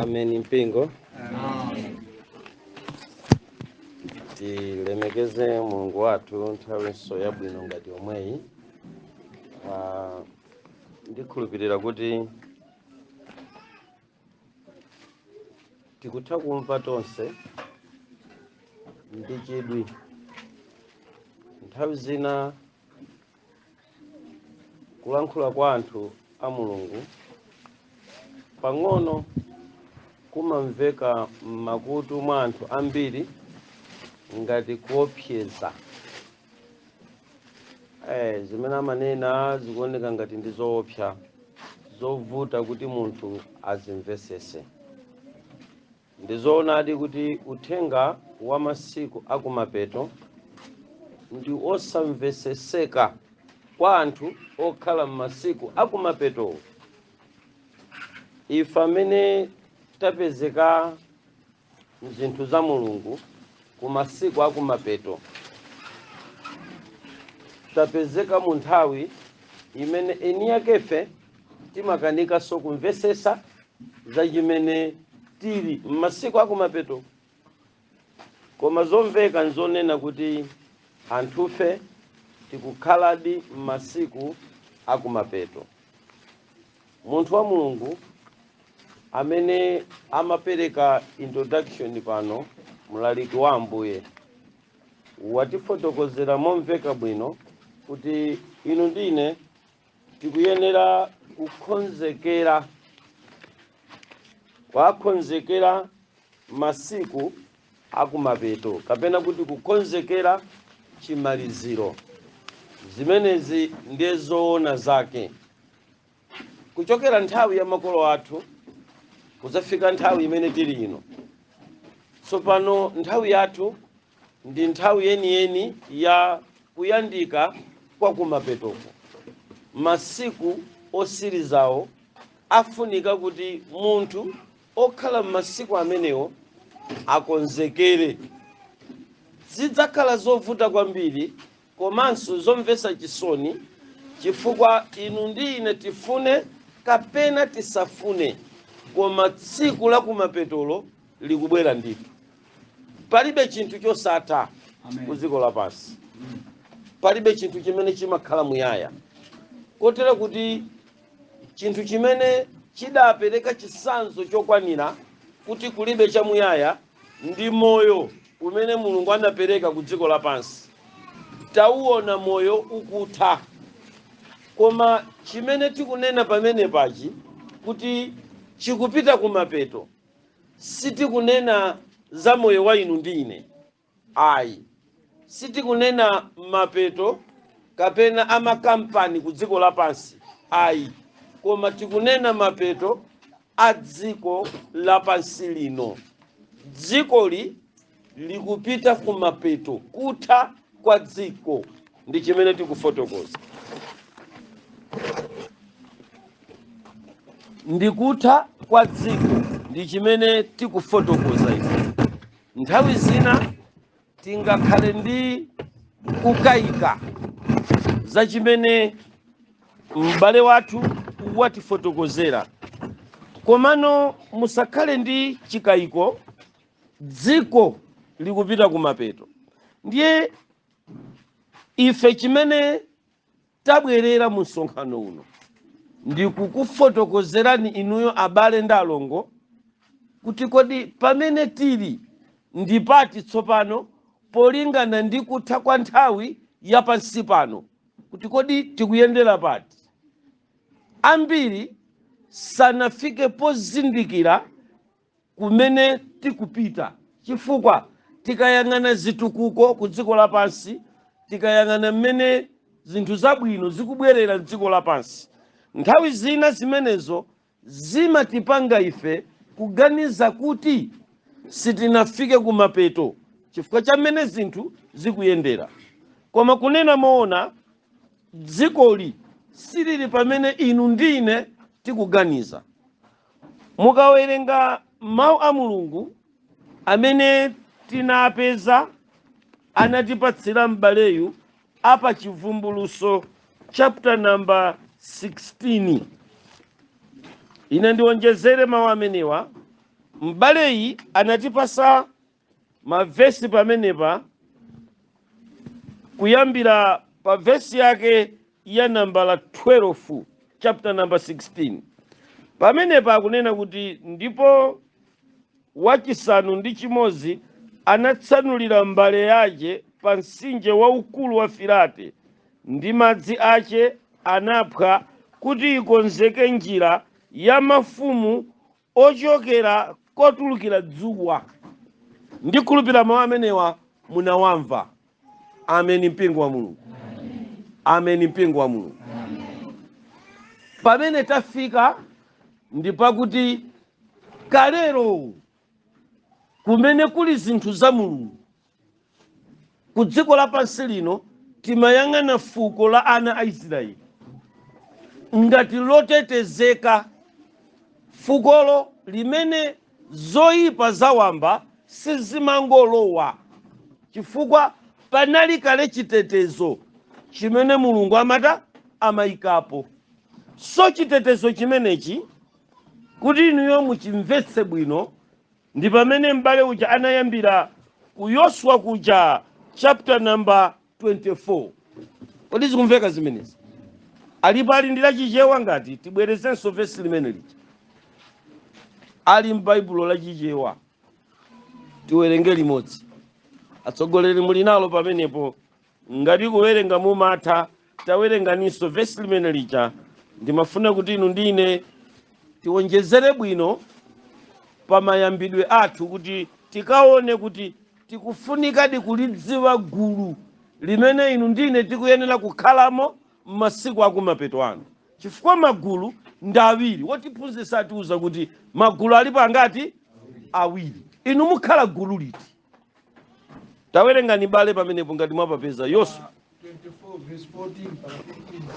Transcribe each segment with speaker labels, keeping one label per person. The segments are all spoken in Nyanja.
Speaker 1: Amen mpingo. Tilemekeze Mulungu wathu nthawiso yabwino ngati omweyi. Ndikhulupirira kuti tikutha kumva tonse ndi chidwi. Nthawi zina kulankhula kwa anthu a Mulungu pang'ono kumamveka m'makutu mwa anthu ambiri ngati kuopseza. Zimene amanena zikuoneka ngati ndi zoopsa, zovuta kuti munthu azimvesese. Ndizoonadi kuti uthenga wa masiku akumapeto ndi osamveseseka kwa anthu okhala m'masiku akumapeto. Ife amene tapezeka m'zinthu za Mulungu ku masiku akumapeto, tapezeka mu nthawi imene eni yakefe timakanikanso kumvesesa za chimene tili m'masiku akumapeto. Koma zomveka nzonena kuti anthufe tikukhaladi m'masiku akumapeto. Munthu wa Mulungu amene amapereka introduction pano, mlaliki wa Ambuye, watifotokozera momveka bwino kuti inu ndine tikuyenera kukonzekera masiku akumapeto, kapena kuti kukonzekera chimaliziro. Zimenezi ndiye zoona zake. Kuchokera nthawi ya makolo athu kuzafika nthawi imene tili ino. Tsopano nthawi yathu ndi nthawi yeniyeni ya kuyandika kwa kumapetoko. Masiku osirizawo afunika kuti munthu okhala m'masiku amenewo akonzekere. Zidzakhala zovuta kwambiri komanso zomvetsa chisoni, chifukwa inu ndi ine tifune kapena tisafune, koma tsiku la kumapetolo likubwera ndithu. Palibe chinthu chosatha ku dziko lapansi. Palibe chinthu chimene chimakhala muyaya. Kotero kuti chinthu chimene chidapereka chitsanzo chokwanira kuti kulibe chamuyaya ndi moyo umene Mulungu anapereka ku dziko lapansi. Tauona moyo ukutha. Koma chimene tikunena pamene pachi kuti chikupita kumapeto, sitikunena za moyo wa inu ndi ine. Ayi. Sitikunena mapeto kapena amakampani ku dziko lapansi. Ayi. Koma tikunena mapeto a dziko lapansi lino. Dzikoli likupita kumapeto, kutha kwa dziko ndi chimene tikufotokoza. Ndikutha kwa dziko ndi chimene tikufotokoza ife. Nthawi zina tingakhale ndi kukayika za chimene m'bale wathu watifotokozera. Komano musakhale ndi chikayiko, dziko likupita kumapeto. Ndiye ife chimene tabwerera mu msonkhano uno ndi kukufotokozerani inuyo abale ndi alongo kuti kodi pamene tili ndi pati tsopano polingana ndi kutha kwa nthawi ya pansi pano, kuti kodi tikuyendera pati. Ambiri sanafike pozindikira kumene tikupita, chifukwa tikayang'ana zitukuko ku dziko lapansi, tikayang'ana mmene zinthu zabwino zikubwerera dziko lapansi, nthawi zina zimenezo zimatipanga ife kuganiza kuti sitinafike kumapeto chifukwa cha mmene zinthu zikuyendera. Koma kunena moona, dzikoli silili pamene inu ndine tikuganiza. Mukawerenga mawu a Mulungu amene tinapeza anatipatsira m'baleyu apa Chivumbulutso chapter number 16. Ine ndiwonjezere mawu amenewa mbaleyi anatipasa mavesi pamenepa kuyambira pa vesi yake ya nambala 12 chapter number 16 pamenepa akunena kuti ndipo wachisanu ndi chimodzi anatsanulira mbale yace pa mtsinje waukulu wa Firate ndi madzi ace anaphwa kuti ikonzeke njira ya mafumu ochokera kotulukira dzuwa. Ndikhulupirira mawu amenewa munawamva. Ameni mpingo wa Mulungu. Ameni mpingo wa Mulungu. Pamene tafika ndi pakuti kalero kumene kuli zinthu za Mulungu ku dziko lapansi lino timayang'ana fuko la ana a Israeli ngati lotetezeka, fukolo limene zoyipa zawamba sizimangolowa chifukwa panali kale chitetezo chimene Mulungu amayikapo. So chitetezo chimenechi kuti inuyo muchimvetse bwino ndi pamene m'bale uja anayambira ku Yoswa kuja chapter number 24. Kodi zikumveka zimenezi? Alipo ali ndi lachichewa ngati tibwerezenso vesi limene lija ali m'baibulo lachichewa tiwerenge limodzi. Atsogoleri muli nalo pamenepo ngati kuwerenga mumatha tawerenganinso vesi limene lija. Ndimafuna kuti inu ndine tiwonjezere bwino pa mayambidwe athu kuti tikaone kuti tikufunikadi kulidziwa gulu limene inu ndine tikuyenera kukhalamo m'masiku akumapeto ano. Chifukwa magulu ndi awiri. Wotiphunzitsa atiuza kuti magulu alipo angati? Awiri. Inu mukhala gulu liti? Tawerengani bale pamenepo ngati mwapapeza Yoswa
Speaker 2: 24 verse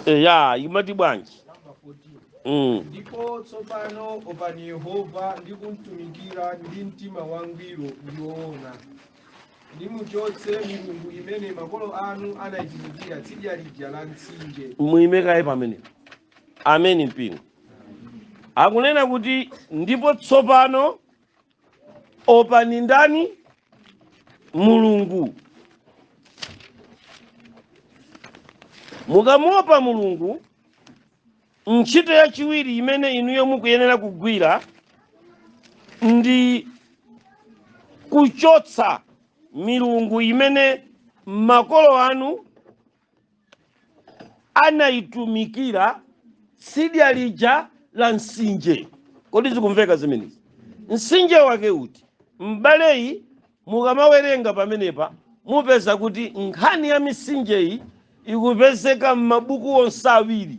Speaker 2: 14
Speaker 1: ya imati bwanji.
Speaker 2: Ndipo tsopano opani Yehova ndi kumtumikira ndi mtima wangwiro ndi woona. Ndimuchotse milungu imene makolo anu anayitumikira tsidya lija la mtsinje.
Speaker 1: Muimekaye pamenepo. Ameni mpingo. Akunena kuti ndipo tsopano opani ndani? Mulungu. Mukamuopa Mulungu, ntchito yachiwiri imene inuyo mukuyenera kugwira ndi kuchotsa milungu imene makolo anu anayitumikira tsidya lija la mtsinje. Kodi zikumveka zimenezi? Mtsinje wake uti? M'baleyi mukamawerenga pamenepa mupeza kuti nkhani ya mitsinjeyi ikupezeka m'mabuku onse awiri.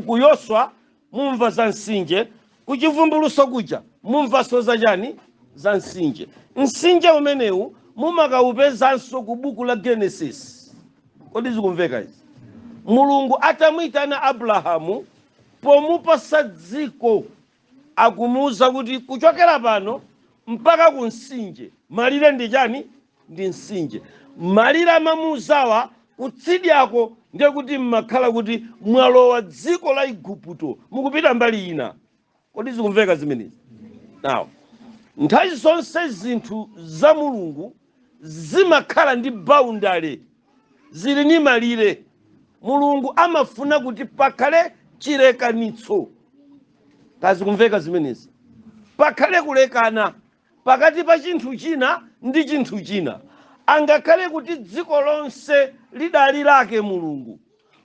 Speaker 1: Ku Yoswa mumva za mtsinje, ku chivumbulutso kuja mumvanso za chani? Za mtsinje. Mtsinje umenewu mumakawupezanso ku buku la Genesis. Kodi zikumveka izi? Mulungu atamuyitana Abrahamu pomupasa dziko akumuwuza kuti kuchokera pano mpaka ku mtsinje malire ndi chani? Ndi mtsinje. Malire amamuwuzawa kutsidyako ndiye kuti mmakhala kuti mwalowa dziko la Igupto mukupita mbali ina. Kodi zikumveka zimenezi? Now, nthawi zonse zinthu za Mulungu zimakhala ndi boundary, zili ni malire. Mulungu amafuna kuti pakhale chilekanitso. Kazi kumveka zimenezi? Pakhale kulekana pakati pa chinthu china ndi chinthu china. Angakhale kuti dziko lonse lidali lake Mulungu,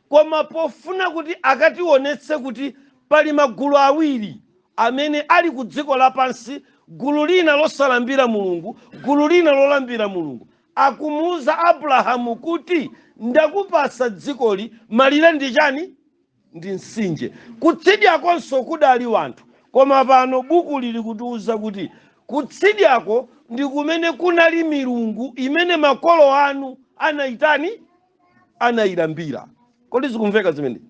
Speaker 1: koma pofuna kuti akationetse kuti pali magulu awiri amene ali ku dziko lapansi, gulu lina losalambira Mulungu, gulu lina lolambira Mulungu, akumuwuza Abrahamu kuti ndakupasa dzikoli, malire ndi chani? Ndi mtsinje. Kutsidyakonso kudali wanthu, koma pano buku lili kutiwuza kuti kutsidyako ndi kumene kunali milungu imene makolo anu anayitani? Anayilambira. Kodi zikumveka zimene?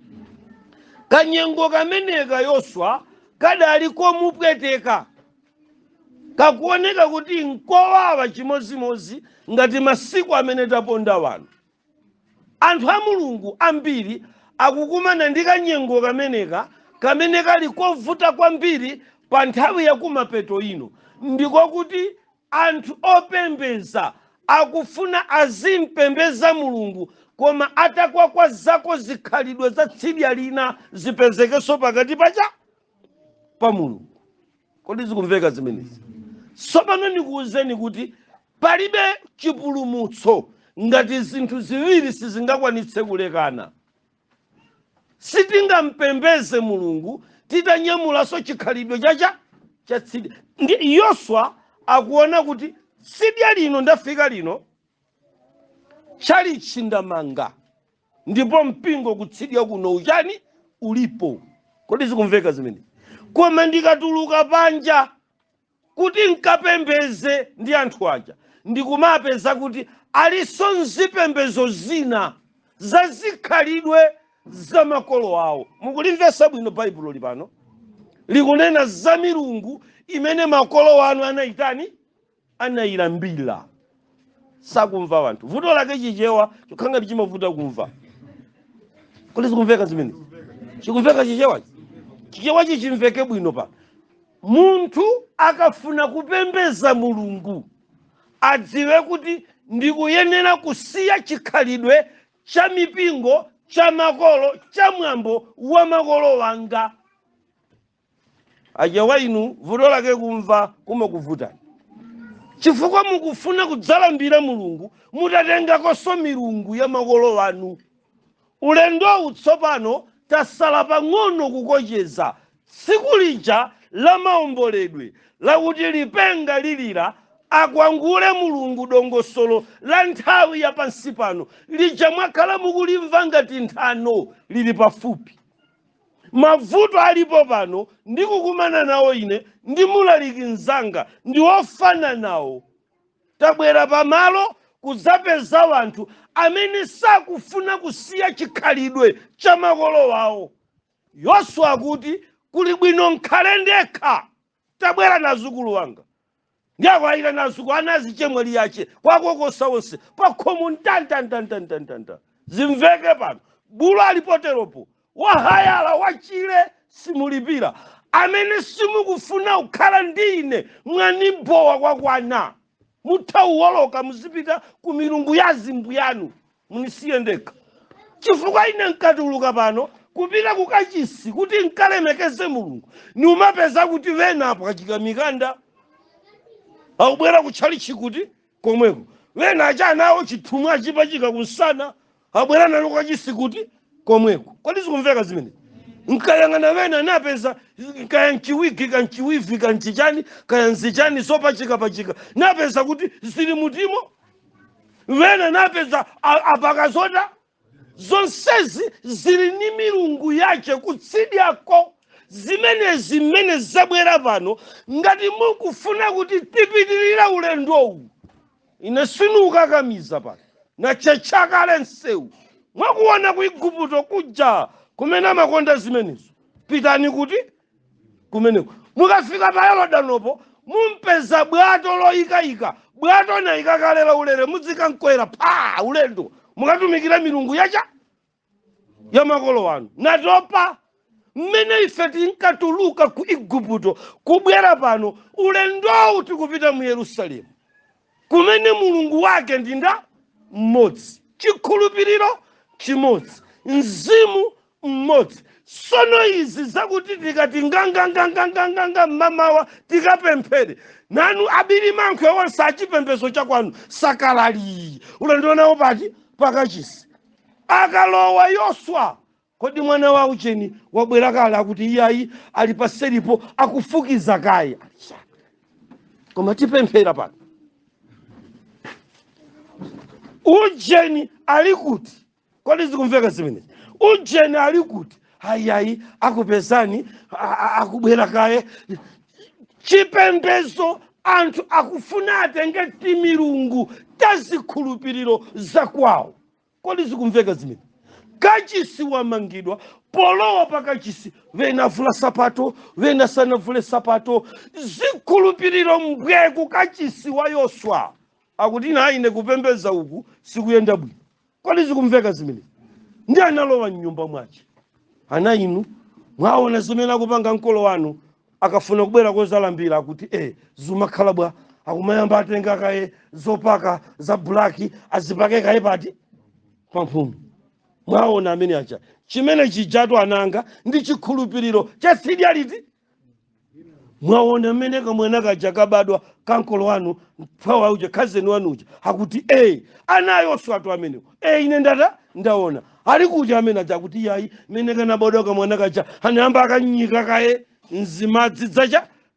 Speaker 1: Kanyengo kameneka Yoswa kadali komupweteka, kakuoneka kuti nkowawa chimozimozi ngati masiku amene taponda wanu. Anthu a Mulungu ambiri akukumana ndi kanyengo kameneka kamene kali kovuta kwambiri pa nthawi yakumapeto ino ndiko kuti anthu opembeza akufuna azimpembeza mulungu koma atakwakwa zako zikhalidwe za tsidya lina zipezekenso pakati pa mulungu. Kodi zikumveka zimenezi? Tsopano ndikuwuzeni kuti palibe chipulumutso ngati zinthu ziwiri sizingakwanitse kulekana. Sitingampembeze mulungu titanyamulanso chikhalidwe cha tsidya. Ndi Yoswa akuona kuti tsidya lino ndafika lino chali chindamanga ndipo mpingo kutsidya kuno uchani ulipo. Kodi zikumveka zimene? Koma ndikatuluka panja kuti nkapembeze ndi anthu aja ndikumapeza kuti aliso nzipembezo zina zazikhalidwe za makolo awo. Mukulimvesa bwino baibulo lipano likunena za milungu imene makolo wanu anayitani anayilambira. Sakumva wanthu vuto lake chichewa chokhanga tichimavuta kumva. Kodi zikumveka zimene? Chikumveka chichewa? Chichewa chichimveke bwino pa munthu akafuna kupembeza mulungu adziwe kuti ndikuyenera kusiya chikhalidwe cha mipingo cha makolo cha mwambo wa makolo wanga. Ajewa inu vuto lake kumva kumakuvutani chifukwa mukufuna kudzalambira mulungu mutatengakonso milungu ya makolo wanu. Ulendo utsopano tasala pang'ono kukocheza tsiku lija la maomboledwe lakuti lipenga lilira akwangule mulungu dongosolo la nthawi ya pansi pano lija mwakhala mukulimva ngati nthano lili pafupi. Mavuto alipo pano ndikukumana nawo ine ndi mulaliki mzanga ndi ofana nawo. Tabwera pamalo kudzapeza wanthu amene sakufuna kusiya chikhalidwe cha makolo wawo. Yoswa akuti kuli bwino nkhale ndekha. Tabwera nazukulu wanga ndiakwayira nazukulu anazichemwali yache kwakokosa wonse pakhomo ntantantantantantanta zimveke pano. Bulu alipoteropo wahayala wachile simulipira amene simukufuna kukhala ndine mwanibowa kwakwana muthauwoloka muzipita ku milungu ya zimbu yanu munisiye ndekha. Chifukwa ine nkatuluka pano kupita kukachisi kuti nkalemekeze mulungu ni umapeza kuti venapo kachika mikanda akubwera kutchali chikuti komweko vena achanawo chithumwa achipachika kunsana abwera nalo kachisi kuti komweko. Kodi zikumveka zimene? Nkayang'ana vena napeza kaya nchiwigi kanchiwivi kanchichani kaya nzichani sopachika pachika napeza kuti zili mutimo. Vena napeza apakazoda zonsezi zili ni milungu yache kutsidyako. Zimene zabwera pano ngati mukufuna kuti tipitirira ulendowu ine sinukakamiza pano na chachakale nsewu mwakuona ku Igupto kuja kumene amakonda zimenezo pitani kuti kumeneko. Mukafika pa Yorodanopo mumpeza bwato loyikayika bwato nayikakalera ulere mudzikankwera pa ulendo mukatumikira milungu yacha ya makolo wanu. Natopa mmene ife tinkatuluka ku Igupto kubwera pano ulendowu tikupita mu Yerusalemu kumene mulungu wake ndinda mmodzi, chikhulupiriro chimodzi, mzimu mmodzi. Sono izi zakuti tikati nganganganganganga mamawa tikapemphere nanu abiri mankwe wonse achipembezo chakwanu sakalali ulendo nawo pati pakachisi. Akalowa Yoswa kodi mwana wa ucheni wabwera kale kuti iyayi ali paseripo akufukiza kaya koma tipemphera pano. Ujeni ali kuti kodi zikumveka zimenezi? Ujeni ali kuti hayayi akupezani akubwera kaye chipembezo anthu akufuna atenge timilungu tazikhulupiriro zakwawo. Kodi zikumveka zimene? Kachisi wamangidwa polowa pakachisi vena vula sapato vena sanavule sapato zikhulupiriro mbweku kachisi wa Yoswa akuti ine kupembeza uku sikuyenda bwino. Kodi zikumveka zimene? Ndi analowa mnyumba mwache ana inu mwaona zimene akupanga mkolo wanu akafuna kubwera kozalambira kuti zumakhala bwa akumayamba atenga kaye zopaka za bulaki azipake kaye pati pamphumi. Mwaona amene acha chimene chijatu ananga ndi chikhulupiriro cha seniority. Mwaona amene kamwena kaja kabadwa kankolo wanu mphawa uja cousin wanu uja akuti anayo oswatu amenewo ine ndaona ali kuti amene aja kuti yayi mene kanabadwa kamwena kaja anayamba akanyika kaye nzimadzi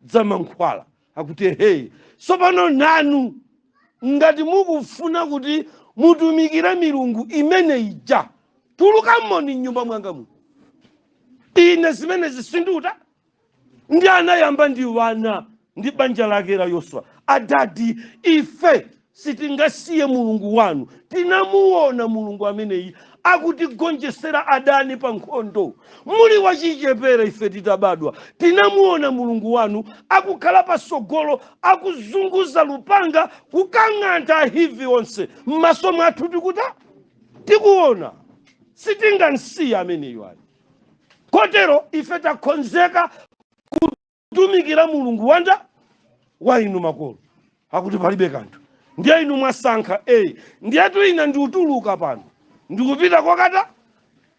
Speaker 1: za mankhwala akuti sopano nanu ngati mukufuna kuti mutumikire milungu imene ija tulukamoni nyumba mwanga mu ine zimene zisinduta ndi anayamba ndi wana ndi banja lake la Yoswa adati ife sitingasiye mulungu wanu tinamuona mulungu ameneyi akutigonjesera adani pa nkhondo muli wachichepere ife titabadwa tinamuona mulungu wanu akukhala pasogolo akuzunguza lupanga kukang'anta ahivi onse m'maso mwathu tikuona sitingansiya ameneyo ali kotero ife takonzeka kutumikira mulungu wa inu makolo akuti palibe kanthu ndiye inu mwasankha ndiyetu ina ndiutuluka pano ndikupita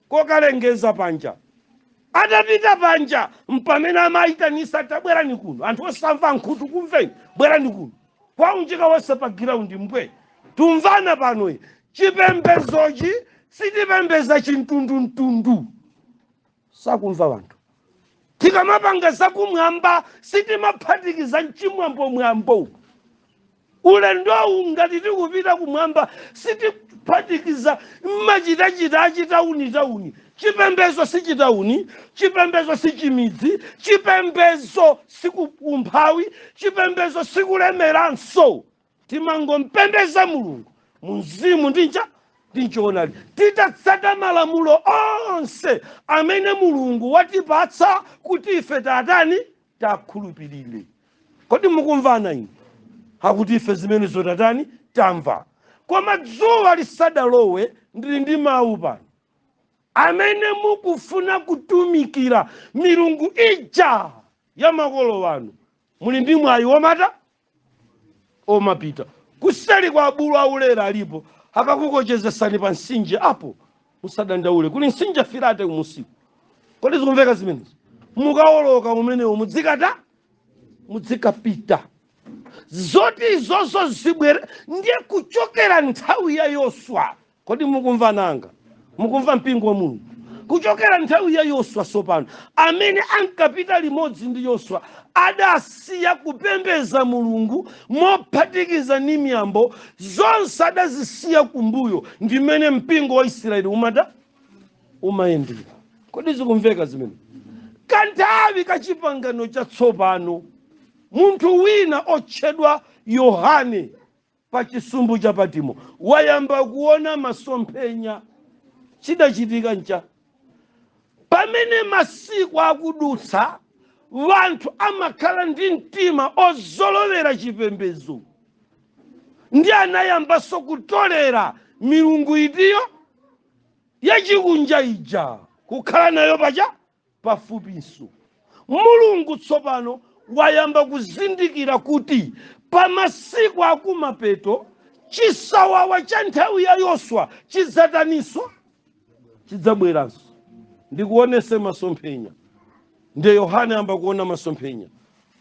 Speaker 1: kokalengeza panja atapita panja mpamene amayitanisa tabwerani kuno anthu osamva nkhutu kumveni bwerani kuno kwaunjika wonse pa giraundi mbwe tumvana pano chipembezochi sitipembeza chintunduntundu sakumva wanthu tikamapanga zakumwamba sitimaphatikiza mchimwambomwambo ulendowu ngati tikupita kumwamba sitiphatikiza mmachitachita achitauni chipembezo si chitauni chipembezo si chimidzi chipembezo sikumphawi chipembezo sikulemeranso timangompembeza mulungu mumzimu ndinchoonali titatsata malamulo onse amene mulungu watipatsa kuti ife takhulupirire. Kodi mukumvana inu akuti ife zimenezo tamva koma dzuwa lisadalowe ndili ndi mawu pano amene mukufuna kutumikira milungu ija ya makolo wanu muli ndi mwayi omapita kuseli kwa abulu aulera alipo akakukochezesani pa msinje apo musadandaule kuli msinje Firate kumusiku. Kodi zikumveka zimenezo mukawoloka umenewo mudzikapita zoti izozo zibwere ndiye kuchokera nthawi ya Yoswa. Kodi mukumva nanga mukumva mpingo wa Mulungu kuchokera nthawi ya Yoswa sopano amene ankapita limodzi ndi Yoswa adasiya kupembeza mulungu mophatikiza ni miyambo zonse adazisiya kumbuyo ndimene mpingo wa Israeli umayendera. Kodi zikumveka zimene kanthawi kachipangano chatsopano munthu wina otchedwa Yohane pa chisumbu cha Patimo wayamba kuona masomphenya. Chidachitika ncha pamene masiku akudutsa wanthu amakhala ndi mtima ozolowera chipembezo ndi anayambanso kutolera milungu itiyo yachikunja ija kukhala nayo pafupinso. Mulungu tsopano wayamba kuzindikira kuti pa masiku akumapeto chisawawa cha nthawi ya Yoswa chidzabweranso. Ndikuonese masomphenya ndiye Yohane amba kuona masomphenya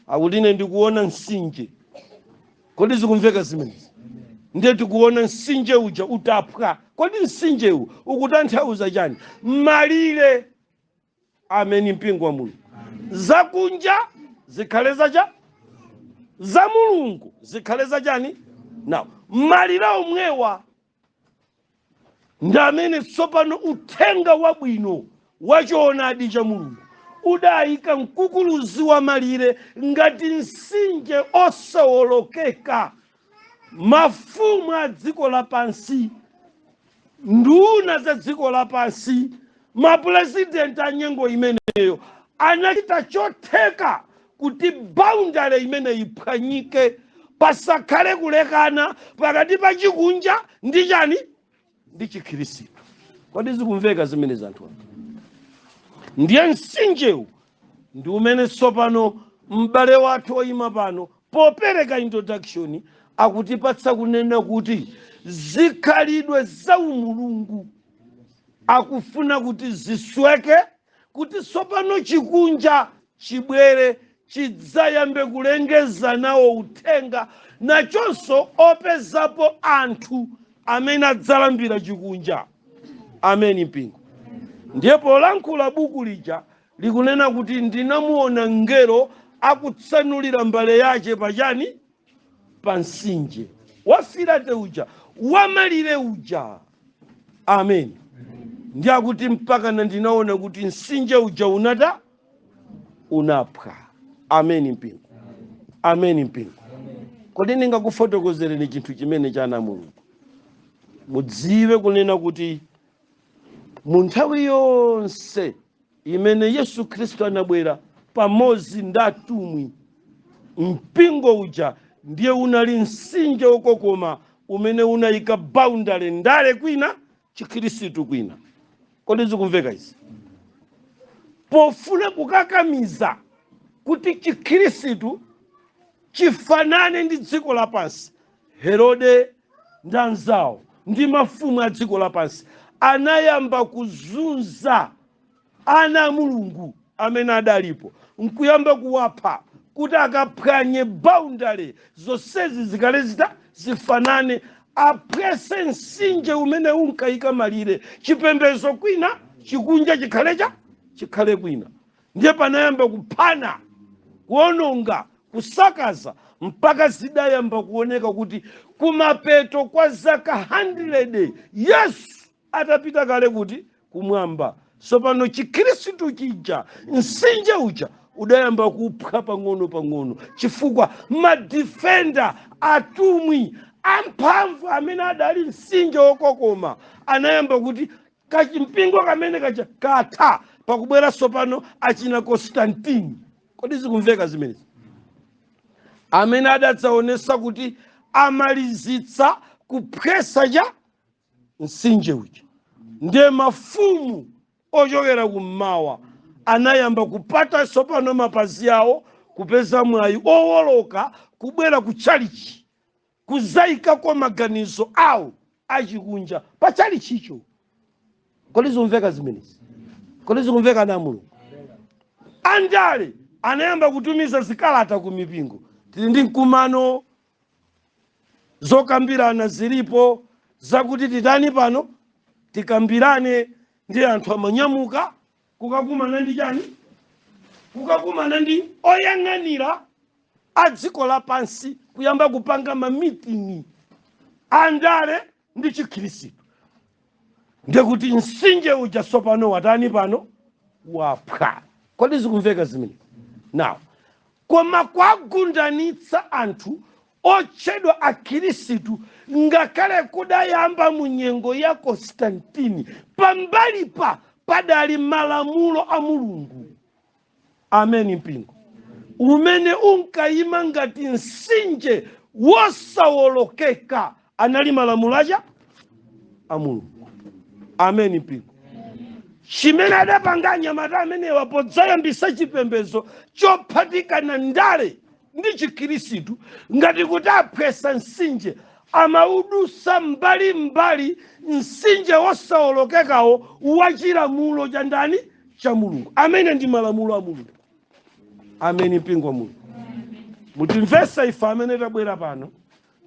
Speaker 1: akuline ndikuona msinje. Kodi zikumveka zimenezi ndiye tikuona msinje uja utaphwa. Kodi msinje uwu ukutanthauza chani? Malire amene mpingo wa Mulungu zakunja zikhale za mulungu zikhale chani nawo malire omwewa ndi amene tsopano uthenga wabwino wachoonadi cha mulungu udayika mkukuluzi wa malire ngati msinje osawolokeka. Mafumu a dziko lapansi, nduna za dziko lapansi, mapurezidenti a nyengo imeneyo anachita chotheka kuti boundary imene iphwanyike pasakhale kulekana pakati pa chikunja ndi chani ndi chikhristu. Kodi zikumveka zimene zanthu ndiye msinjewu ndi umene tsopano m'bale wathu oyima pano popereka introduction akutipatsa kunena kuti zikhalidwe za umulungu akufuna kuti zisweke, kuti tsopano chikunja chibwere chidzayambe kulengeza nawo uthenga, nachonso opezapo anthu amene adzalambira chikunja. Ameni mpingo. Ndiye polankhula buku lija likunena kuti ndinamuona ngelo akutsanulira mbale yace pachani, pa mtsinje wafirate uja, wamalire uja. Amen. Ndiye akuti mpaka na ndinaona kuti mtsinje uja unaphwa. Amen mpingo. Amen mpingo. Kodi ndingakufotokozereni chinthu chimene chana Mulungu mudziwe kunena kuti mu nthawi yonse imene Yesu Khristu anabwera pamodzi ndi atumwi, mpingo uja ndiye unali mtsinje wokokoma umene unayika boundary ndale kwina, chikhristu kwina. Kodi zikumveka izi? Pofuna kukakamiza kuti chikhristu chifanane ndi dziko lapansi, Herode ndi anzawo ndi mafumu a dziko lapansi anayamba kuzunza ana a Mulungu amene adalipo, nkuyamba kuwapha kuti akaphwanye boundary zonsezi zikale zifanane, aphwese mtsinje umene unkayika malire, chipembedzo kwina, chikunja chikhale kwina. Ndiye panayamba kuphana, kuononga, kusakaza, mpaka zidayamba kuoneka kuti kumapeto kwa zaka 100 Yesu atapita kale kuti kumwamba. Sopano chikhristu chija, mtsinje uja udayamba kuphwa pang'ono chifukwa madefender atumwi amphamvu amene adali mtsinje wokokoma anayamba kuti kachimpingo kamene kaja katha pakubwera sopano achina Constantine. Kodi zikumveka zimenezi? Amene adatsaonesa kuti amalizitsa kuphwesa cha mtsinje uja. Ndiye mafumu ochokera kummawa anayamba kupata sopano mapazi yawo, kupeza mwayi owoloka kubwera ku chalichi, kuzayika kwa maganizo awo achikunja pa chalichicho. Kodi zikumveka zimenezi? Kodi zikumveka na Mulungu? Andale anayamba kutumiza zikalata ku mipingo, tili ndi mkumano, zokambirana zilipo zakuti titani pano tikambirane ndi anthu amanyamuka, kukakumana ndi chani, kukakumana ndi oyang'anira a dziko lapansi, kuyamba kupanga mamitingi andale ndi chikhristu. Ndiye kuti mtsinje uja sopano watani pano waphwa. Kodi zikumveka zimene? Now, koma kwagundanitsa anthu otchedwa akhristu ngakhale kudayamba mu nyengo ya Constantine, pambali padali malamulo a Mulungu. Amen mpingo. Umene unkayima ngati mtsinje wosawolokeka, anali malamulo aja a Mulungu. Amen mpingo. Chimene adapanganya mata amene wapodzayambisa chipembedzo chophatikana ndale ndi chikhristu, ngati kuti aphwesa mtsinje amaudusa mbali mtsinje wosawolokekawo wachilamulo cha ndani, cha Mulungu. Amene ndi malamulo a Mulungu. Amen mpingo wa Mulungu. Mutimvesa ife amene tabwera pano,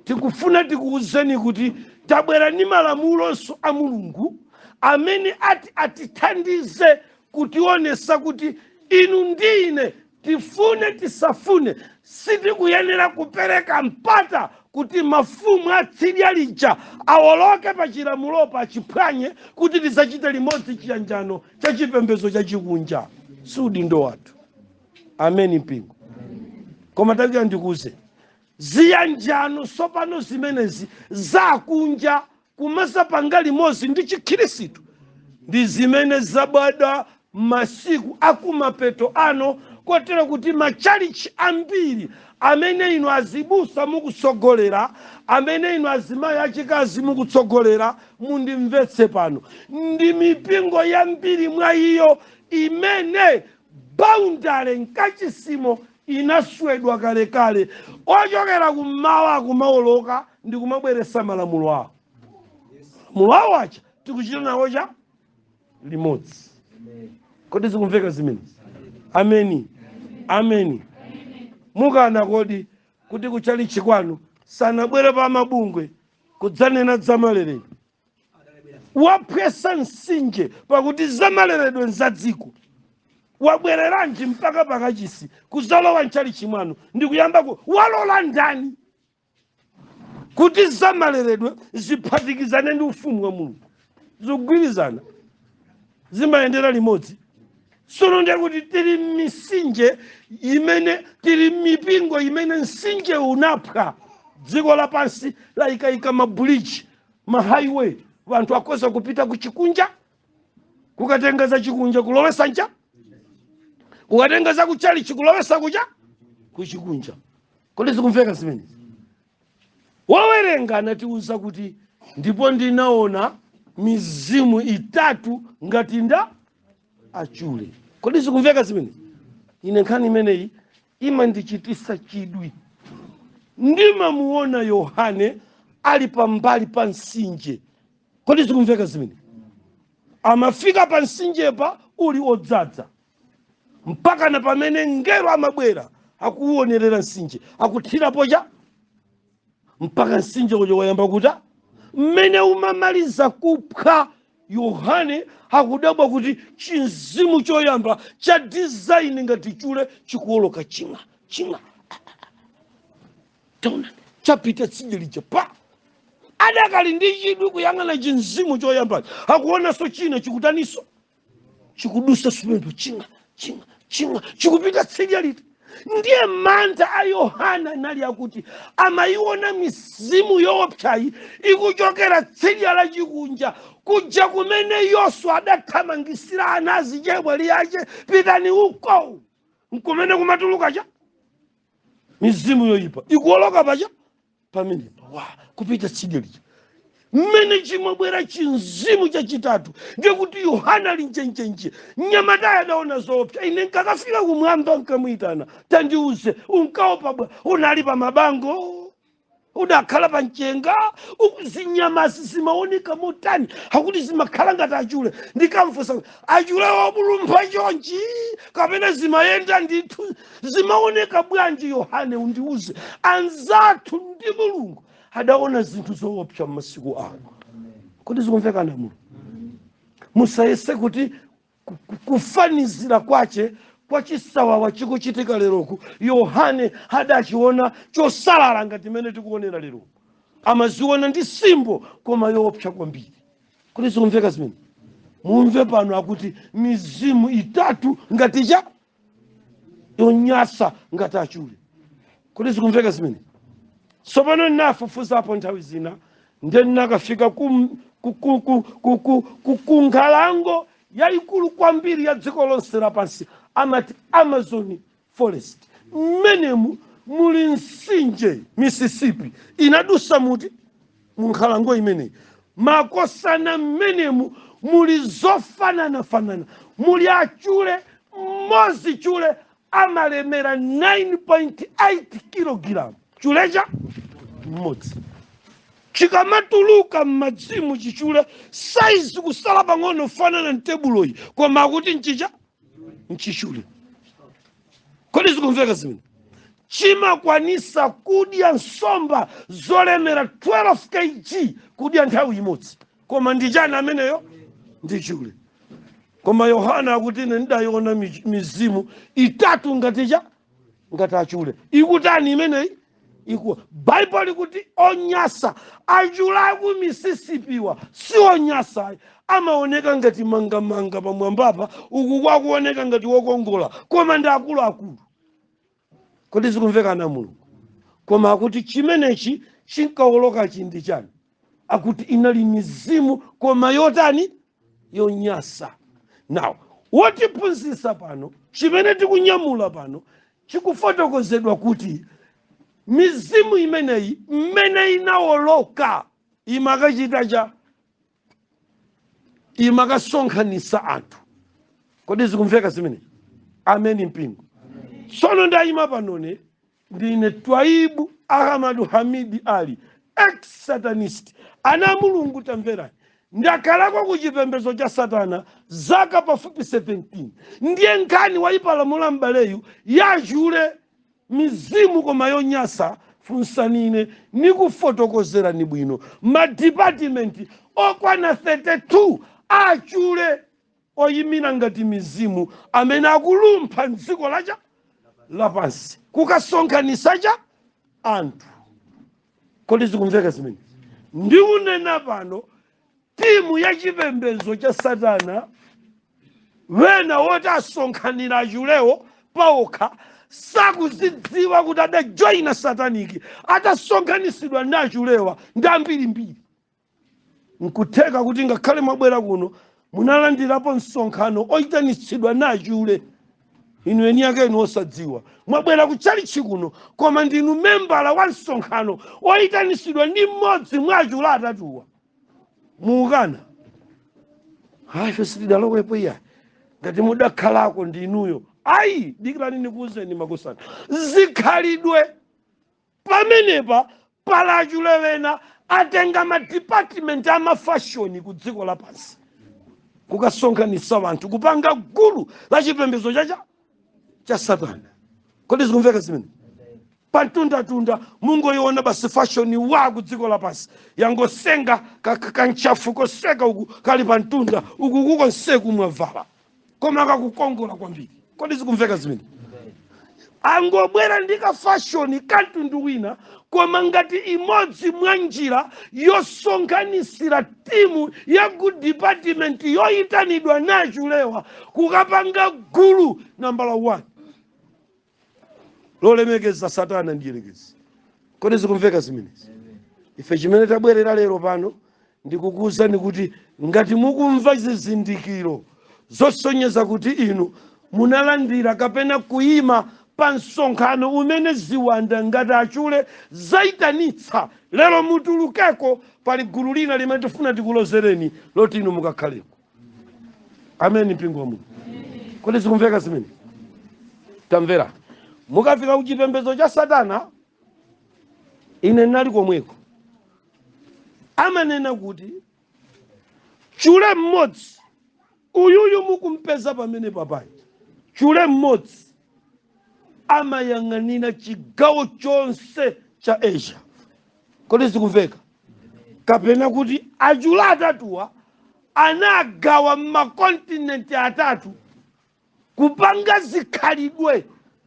Speaker 1: tikufuna tikuwuzeni kuti tabwera ni malamulonso a Mulungu amene atithandize kutionesa kuti inu ndine tifune tisafune sitikuyenera kupereka mpata kuti mafumu atsidya lija awoloke pa chilamulo achiphwanye kuti tisachite limodzi chiyanjano cha chipembedzo cha chikunja. Sudindo wathu. Amen mpingo. Koma takuya ndikuze ziyanjano sopano zimenezi zakunja kumasapanga limodzi ndi chikhristu ndi zimene zabwada masiku akumapeto ano, kotero kuti machalichi ambiri amene inu azibusa mukutsogolera, amene inu azimayi achikazi mukutsogolera, mundimvetse pano, ndi mipingo yambiri mwa iyo imene boundary nkachisimo inaswedwa kalekale, ochokera kummawa kumawoloka ndi kumabweresa malamulo awo. Malamulo awo acha tikuchita nawo cha limodzi. Kodi zikumveka zimenezi? Ameni. Ameni. Mukana kodi kuti kuchalichi kwanu sanabwere pa mabungwe kudzanena zamaleredwe? Wapwesa msinje pakuti zamaleredwe nzadziko. Wabwereranji mpaka pakachisi kuzalowa mchalichi mwanu ndi kuyambako walola ndani kuti zamaleredwe ziphatikizane ndi ufumu wa Mulungu? Zikugwirizana, zimayendera limodzi. Sono ndiye kuti tili misinje imene, tili mipingo imene msinje unapha dziko lapansi layikayika mabuliji, mahighway, wanthu akoza kupita kuchikunja, kukatengeza chikunja kulowesa nja, kukatengeza kuchalichi kulowesa kucha kuchikunja. Kodi zikumveka zimene? Wawerenga anatiuza kuti ndipo ndinaona mizimu itatu ngati nda achule. Kodi zikumveka zimene? Ine nkhani imeneyi imandichitisa chidwi. Ndimamuona Yohane ali pambali pa msinje. Kodi zikumveka zimene? Amafika pa msinjepa uli odzadza, mpaka na pamene ngelo amabwera akuuonerera msinje, akuthirapo cha mpaka msinje ujo wayamba kuta. Mmene umamaliza kupha, Yohane hakudabwa kuti chinzimu choyamba cha design ngati chule chikuoloka chinga. Tona chapita tsidilija pa. Adakali ndi chidwi kuyang'ana chinzimu choyamba, hakuona so china chikutaniso chikudusa supembo chinga chikupita tsidilita. Ndiye mantha a Yohana nali akuti amayiona mizimu yoopsayi ikuchokera tsidya la chikunja kuja kumene Yoswa adathamangisira anazi chebwali yace, pitani uko nkumene kumatuluka cha mizimu yoyipa ikuoloka pacha pamene kupita tsidya lija. Mmene chimabwera chinzimu chachitatu ndikuti Yohana linjenjenje Nyamata adaona zoopsa. Ine nkakafika kumwamba nkamwitana, tandiuze unkaopa bwa, unali pa mabango, udakhala pa mchenga, zinyamasi zimaoneka motani hakuti zimakhala ngati achule. Ndikamfusa achule wobulumpha chonchi kapena zimayenda ndithu zimaoneka bwanji? Yohane undiuze, anzathu ndi Mulungu adaona zinthu zoopsa m'masiku awo. Kodi zikumveka na Mulungu? Musayese kuti kufanizira kwache kwa chisawawa chikuchitika leroku Yohane hadachiona chosalala ngati mene tikuonera lero. Amaziona ndi simbo koma yoopsa kwambiri. Kodi zikumveka zimene? Mumve pano akuti mizimu itatu ngati cha yonyasa ngati achule. Kodi zikumveka zimene? Sopano nafufuza hapo nthawi zina ndeni nakafika kunkhalango yayikulu kwambiri ya dziko lonse lapansi, amati Amazon forest. Mmenemu muli msinje Mississippi inadusa muti munkhalango imeneyi. Makosana mmenemu muli zofanana, muli achule mmodzi chule amalemera 9.8 kg. Chulecha mmodzi chikamatuluka m'madzimu chichule saizi kusala pang'ono fanana ntebuloyi koma kuti nchicha nchichule. Kodi zikumveka zimene? Chimakwanisa kudya nsomba zolemera 12 kg kudya nthawi imodzi, koma ndichana ameneyo ndichule. Koma Yohana akuti ine ndayiona mizimu itatu ngati achule. Ikutani imeneyi? Ikuwa Bible likuti onyasa achula ku Mississippi wa si onyasa amaoneka ngati manga pamwambapa, uku kwakuoneka ngati wokongola koma ndi akulu. Kodi zikumveka na Mulungu? Koma akuti chimenechi chinkaoloka chindi chani? Akuti inali mizimu koma yotani? Yonyasa. Now wotiphunzitsa pano, chimene tikunyamula pano chikufotokozedwa kuti mizimu imeneyi mmene inaoloka imakachita cha imakasonkhanisa anthu. Kodi zikumveka zimene? Ameni mpingo. Sono ndayima panone ndine Twaibu Ahmadu Hamidi Ali, ex-satanist. Ana mulungu tamverani. Ndakalako kuchipembedzo cha Satana zaka pafupi 17. Ndiye nkani waipalamula mbaleyu yajule mizimu koma yonyasa funsanine nikufotokozera ni bwino. Ma department okwana 32 achule oyimira ngati mizimu amene akulumpha mdziko lacha lapansi kukasonkhanisa cha anthu. Kodi zikumveka zimene? Ndikunena pano timu ya chipembedzo cha Satana wena woti asonkhanira achulewo paokha sakuzidziwa kuti adajoyina sataniki, atasonkhanitsidwa ndi achulewa ndi ambirimbiri. Nkutheka kuti ngakhale mwabwera kuno munalandirapo msonkhano oyitanitsidwa ndi achule, inu eni yake inu osadziwa. Mwabwera kuchalichi kuno koma ndinu membala wa msonkhano oyitanitsidwa ndi mmodzi mwa achule atatuwa. Muukana hacho silidalowepo iya ngati mudakhalako ndinuyo. Ayi dikirani ndikuwuzeni makosana, zikhalidwe pamenepa pala achule wena atenga ma department amafashoni ku dziko lapansi kukasonkhanitsa wanthu kupanga gulu la chipembedzo cha Satana. Kodi zikumveka zimene? Pantunda mungoyiona basi fashion wa ku dziko lapansi yangosenga kanchafu koseka uku kali pantunda uku kukonseku mwavala koma kakukongola kwambiri. Kodi zikumveka zimene? Angobwera ndika fashion kantundu wina koma ngati imodzi mwa njira yosonkhanisira timu ya good department yoyitanidwa nachulewa kukapanga gulu number 1 lolemekeza Satana ndiyelekeza. Kodi zikumveka zimenezi? Ife chimene tabwerera lero pano ndikukuwuzani kuti ngati mukumva zizindikiro zosonyeza kuti inu munalandira kapena kuyima pa msonkhano umene ziwanda ngati achule zaitanitsa, lero mutulukeko pali gulu lina limene tifuna tikulozereni loti inu mukakhaleko. Ameni mpingo wa Mulungu. Kodi zikumveka zimene? Tamvera. Mukafika kuchipembedzo cha Satana, ine nali komweko, amanena kuti chule mmodzi uyuyu mukumpeza pamene papai, chule mmodzi amayang'anira chigawo chonse cha Asia. Kodi zikumveka? Kapena kuti achule atatuwa anagawa makontinenti atatu kupanga zikhalidwe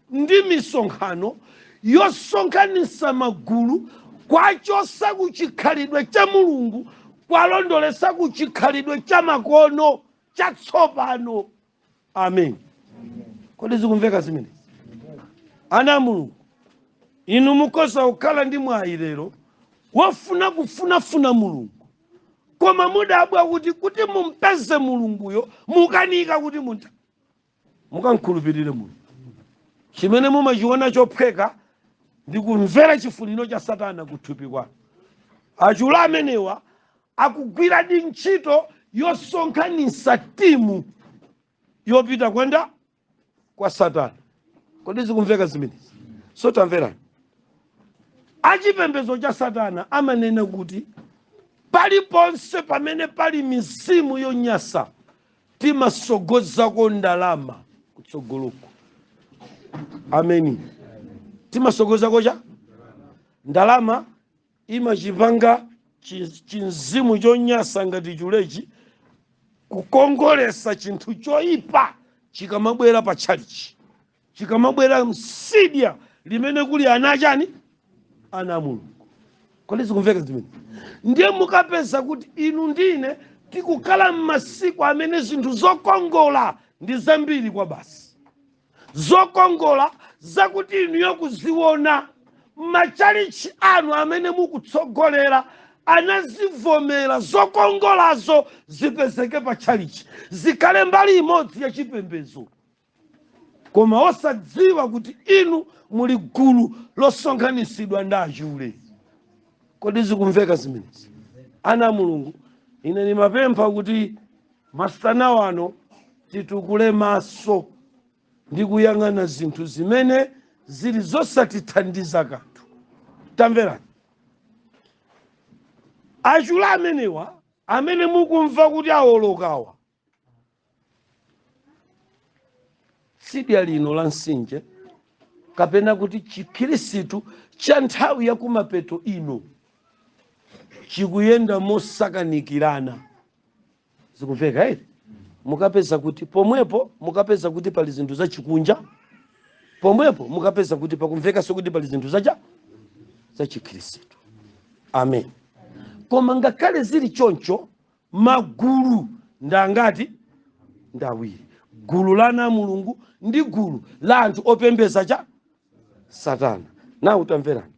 Speaker 1: ndi misonkhano yosonkhanisa magulu kwachosa kuchikhalidwe cha Mulungu kwalondolesa kuchikhalidwe cha makono cha tsopano. Amen. Kodi zikumveka zimene? Ana Mulungu, inu mukosa kukhala ndi mwayi lero wofuna kufunafuna Mulungu koma mudabwa kuti mumpeze Mulunguyo mukanika kuti mukankhulupirire Mulungu. Chimene mumachiona chophweka ndi kumvera chifuniro cha Satana kuthupi kwanu. Achule amenewa akugwira di ntchito yosonkhanisa timu yopita kwenda kwa Satana. Kodi zikumveka zimene? So tamverani. Achipembedzo cha Satana amanena kuti paliponse pamene pali mizimu yonyasa timasogozako ndalama kutsogoloko. Ameni. Timasogozako cha ndalama imachipanga chinzimu chonyasa ngati chulechi kukongolesa chinthu choyipa chikamabwera pa chalichi, chikamabwera msidya limene kuli anachani ana Mulungu. Kodi zikumveka zimene? Ndiye mukapeza kuti inu ndine tikukhala m'masiku amene zinthu zokongola ndi zambiri kwa basi. Zokongola zakuti inu yokuziona machalichi anu amene mukutsogolera anazivomera zokongolazo zipezeke pa chalichi zikhale mbali imodzi ya chipembedzo, koma osadziwa kuti inu muli gulu losonkhanitsidwa ndi achule. Kodi zikumveka zimenezi? Ana Mulungu, ine nimapempha kuti masana wano titukule maso ndi kuyang'ana zinthu zimene zili zosatithandiza kanthu. Tamverani, achule amenewa amene mukumva kuti awolokawa, tsidya lino la Mtsinje kapena kuti chikhirisitu cha nthawi ya kumapeto ino chikuyenda mosakanikirana. Zikumveka ere? Mukapeza kuti pomwepo mukapeza kuti pali zinthu za chikunja, pomwepo mukapeza kuti pakumveka so kuti pali zinthu za chikhirisitu. Amen. Koma ngakhale zili choncho, magulu ndangati ndawiri: gulu la ana Mulungu ndi gulu la anthu opembeza cha Satana. Na utamverani,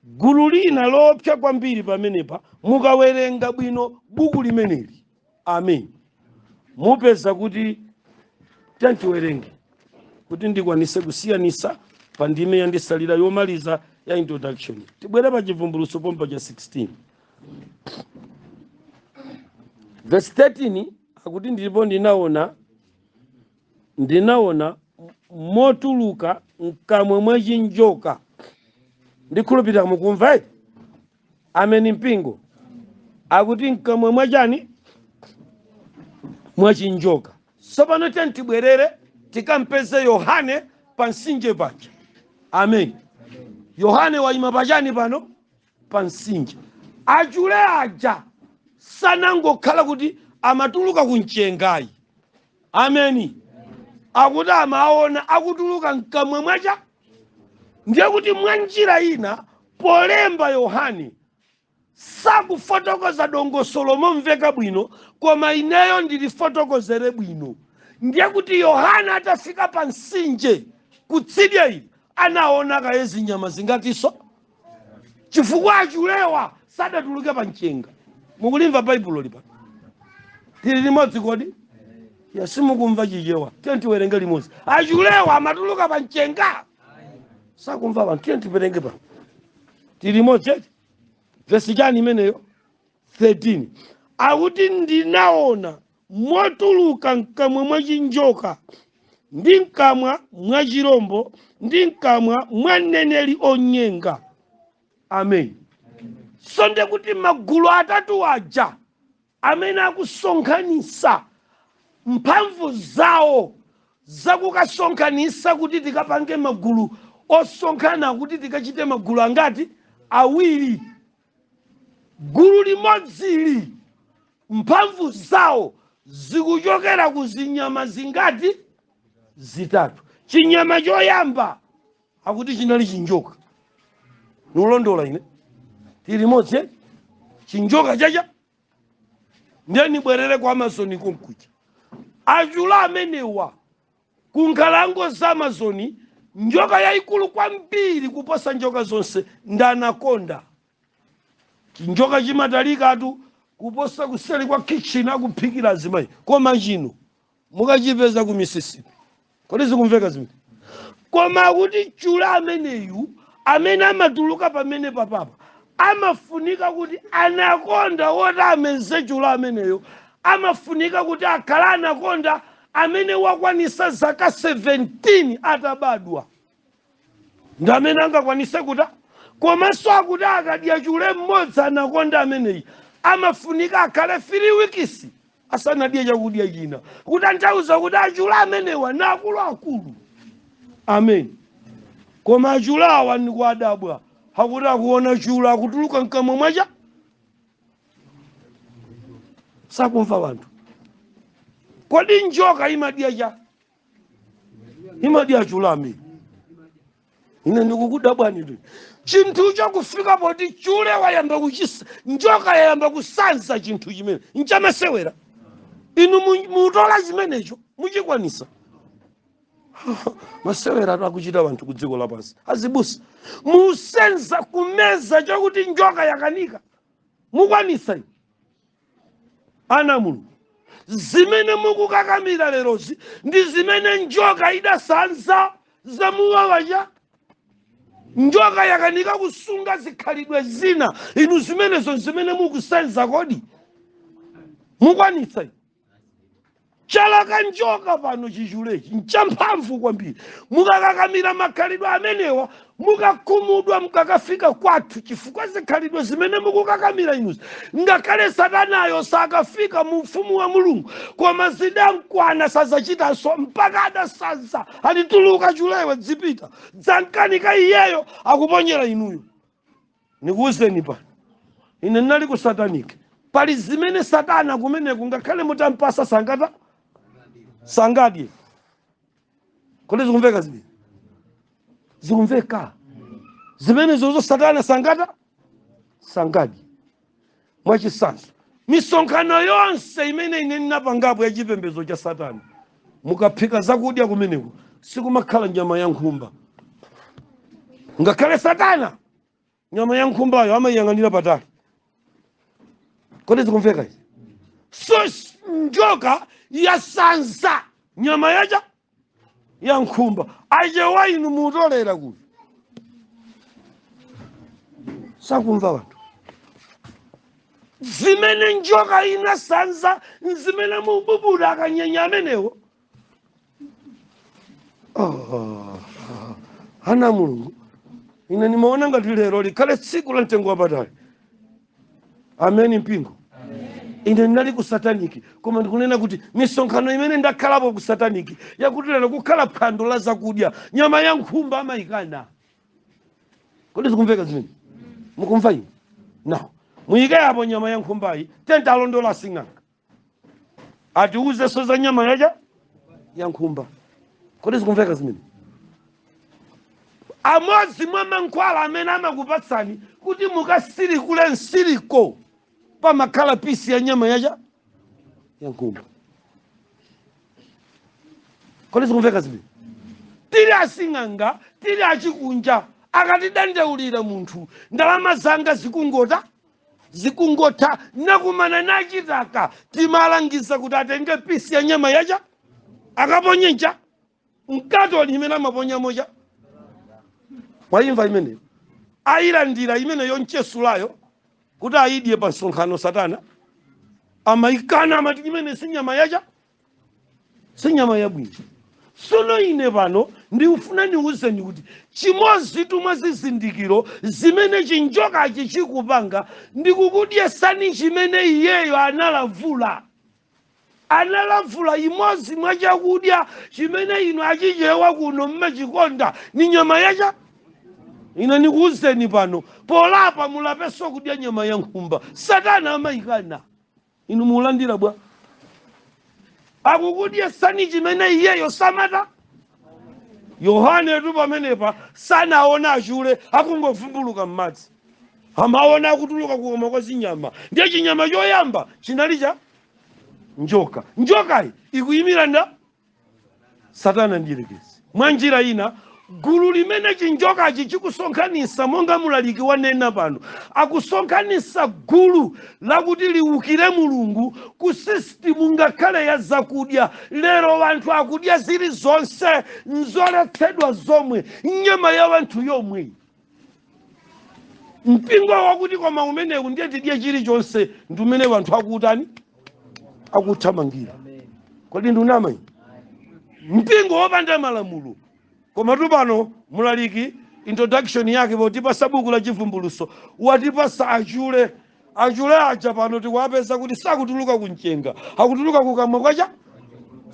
Speaker 1: gulu lina lopsa kwambiri pamenepa mukawerenga bwino buku limeneli. Amen. Mupeza kuti tantiwerenge kuti ndikwanise kusiyanisa pa ndime yandisalira yomaliza ya introduction. Tibwere pa chivumbulutso pompa cha 16 verse 13 akuti ndipo ndinaona motuluka mkamwa mwa chinjoka. Ndikhulupirira mukumva. Ameni mpingo. Akuti mkamwa mwa chani? Mwa chinjoka. Tsopano tibwerere tikampeze Yohane pa Mtsinje paja. Amen. Yohane wayima pachani pano? Pa Mtsinje. Achule aja sanangokhala kuti amatuluka kunchengayi. Ameni. Akuti amaona akutuluka mkamwa mwacha. Ndiye kuti mwa njira ina polemba Yohane sakufotokoza dongosolo momveka bwino, koma ineyo ndilifotokozere bwino. Ndiye kuti Yohane atafika pa Mtsinje kutsidya ili anaona kayezi nyama zingatiso, chifukwa achulewa sadatuluke pa mchenga. Mukulimva Baibulo lipa? Tili limodzi kodi? Yasimukumva chichewa. Tiwerenge limodzi. Achulewa amatuluka pa mchenga. Sakumva bantu tiwerenge pa. Tili limodzi. Verse chani imeneyo 13. Akuti ndinaona motuluka mkamwa mwa chinjoka ndi mkamwa mwa chirombo ndi mkamwa mwa mneneri onyenga. Amen. Sonde kuti magulu atatu aja amene akusonkhanisa mphamvu zawo zakukasonkhanisa kuti tikapange magulu osonkhana kuti tikachite magulu angati? Awiri. Gulu limodzi mphamvu zawo zikuchokera kuzinyama zingati? Zitatu. Chinyama choyamba akuti chinali chinjoka. Nulondola ine? Tili limodzi? Chinjoka chacha? Ndiye nibwerere kwa Amazoni kunkucha. Achula amenewa kunkhalango za Amazoni, njoka yayikulu kwambiri kuposa njoka zonse ndanakonda. Chinjoka chimatalikatu kuposa kuseli kwa kitchen akuphikira azimayi. Koma chino mukachipeza ku Mississippi. Kodi zikumveka zimene? Koma kuti chula ameneyu amene amatuluka pamene papapa amafunika kuti anakonda woti amenze chula ameneyo, amafunika kuti akhala anakonda amene wakwanisa zaka 17 atabadwa. Ndamene angakwanise kuta. Komanso akuti akadya chule mmodzi anakonda ameneyi amafunika akhale 3 weeks asanadye chakudya china, kutanthauza kuti achula amenewa na akuluakulu. Amen. Koma achula awa ndikuadabwa hakuti akuona chula akutuluka mkamwa mwacha. Sakumva bantu. Kodi njoka imadya cha? Imadya chula amene. Ine ndikukudabwa ndi chinthu chakufika poti chule wayamba kuchisa, njoka yayamba kusanza chinthu chimene nchamasewera. Inu mutola chimenecho muchikwanisa. Masewera akuchita bantu kudziko lapansi azibusa. Musenza kumeza chakuti njoka yakanika mukwanisa. Ana Mulungu, zimene mukukakamira lerozi ndi zimene njoka idasanza zamuwawaja. Njoka yakanika kusunga zikhalidwe zina, inu zimenezo zimene mukusenza kodi mukwanisa. chala kanjoka pano chichulechi nchamphamvu kwambiri. Mukakakamira makhalidwe amenewa mukakhumudwa mukakafika kwathu chifukwa zikhalidwe zimene mukukakamira inuzi. Ngakhale satanayo sakafika mu ufumu wa Mulungu koma zidankwana sazachitanso mpaka adasanza alituluka chulewe dzipita dzankanika iyeyo akuponyera inuyo. Nikuwuzeni pano ine ndinali ku satanike pali zimene satana kumeneku ngakhale mutampasa sangadye. Kodi zikumveka zimene? Zikumveka zimene zozo satana sangadye. Mwachisanso misonkhano yonse imene ine ndinapangapo ya chipembedzo cha satana mukaphika zakudya kumeneko sikumakhala nyama ya nkhumba. Ngakhale satana nyama ya nkhumbayo amayiyang'anira patali. Kodi zikumveka izi? So njoka yasanza nyama ya nkhumba ajewa inu mutolera kuti sakumva wanthu. Zimene njoka inasanza zimene mububuda akanyenya amenewo. Ana Mulungu ine nimaona ngati lero likhale tsiku la mtengo wapatali. Ameni mpingo. Ine ndinali ku sataniki koma ndikunena kuti misonkhano imene ndakhalapo ku sataniki yakuti lero kukhala phwando la zakudya nyama ya nkhumba amayikana. Kodi zikumveka zimene? Mukumva ine? Now muyike apo nyama ya nkhumbayi tenta alondola asing'anga atiuze so za nyama ya nkhumba. Kodi zikumveka zimene? Amodzi mwa mankhwala amene amakupatsani kuti mukasirikule nsiriko pamakhala pisi ya nyama ya nkhumba. Kodi zikumveka zimene? Tili asing'anga tili achikunja akatidandaulira munthu ndalama zanga zikungotha nakumana nachitaka timalangiza kuti atenge pisi ya nyama yaja akaponye nja mkatoli imene amaponya moja. Mwayimva imeneyo? Ayilandira imeneyo nchesulayo kuti ayidye pa nsonkhano satana amayikana amati imene sinyama yabwino. Sono ine pano ndikufuna ndiwuzeni kuti chimodzi mwa zizindikiro zimene chinjokachi chikupanga ndikukudyesani chimene iyeyo analavula imodzi mwa chakudya chimene inu achichewa kuno mmachikonda ni nyama yacha. Ine ndikuwuzeni pano polapa mulapeso kudya nyama ya nkhumba satana amayikana inu mulandira bwa akukudyesani chimene iyeyo samata. Yohane tu pamenepa sanaona achule akungovumbuluka m'madzi amaona akutuluka kukoma kwa zinyama. Ndiye chinyama choyamba chinali cha njoka. Njokayi ikuyimira nda satana ndiyerekezi. Mwa njira ina gulu limene chinjokachi chikusonkhanisa monga mulaliki wanena pano akusonkhanisa gulu lakuti liwukire Mulungu ku sistimu ngakhale ya zakudya. Lero wanthu akudya zili zonse nzoletsedwa zomwe nyama ya wanthu yomwe. Mpingo wakuti koma umenewu ndiye tidye chilichonse ndi umene wanthu akutani akuthamangira. Kodi ndunama ine? Mpingo wopanda malamulo. Koma tupano mulaliki introduction yake potipasa buku la chivumbuluso watipasa achule aja pano tikuwapeza kuti sakutuluka kunchenga akutuluka kukamwa kwacha.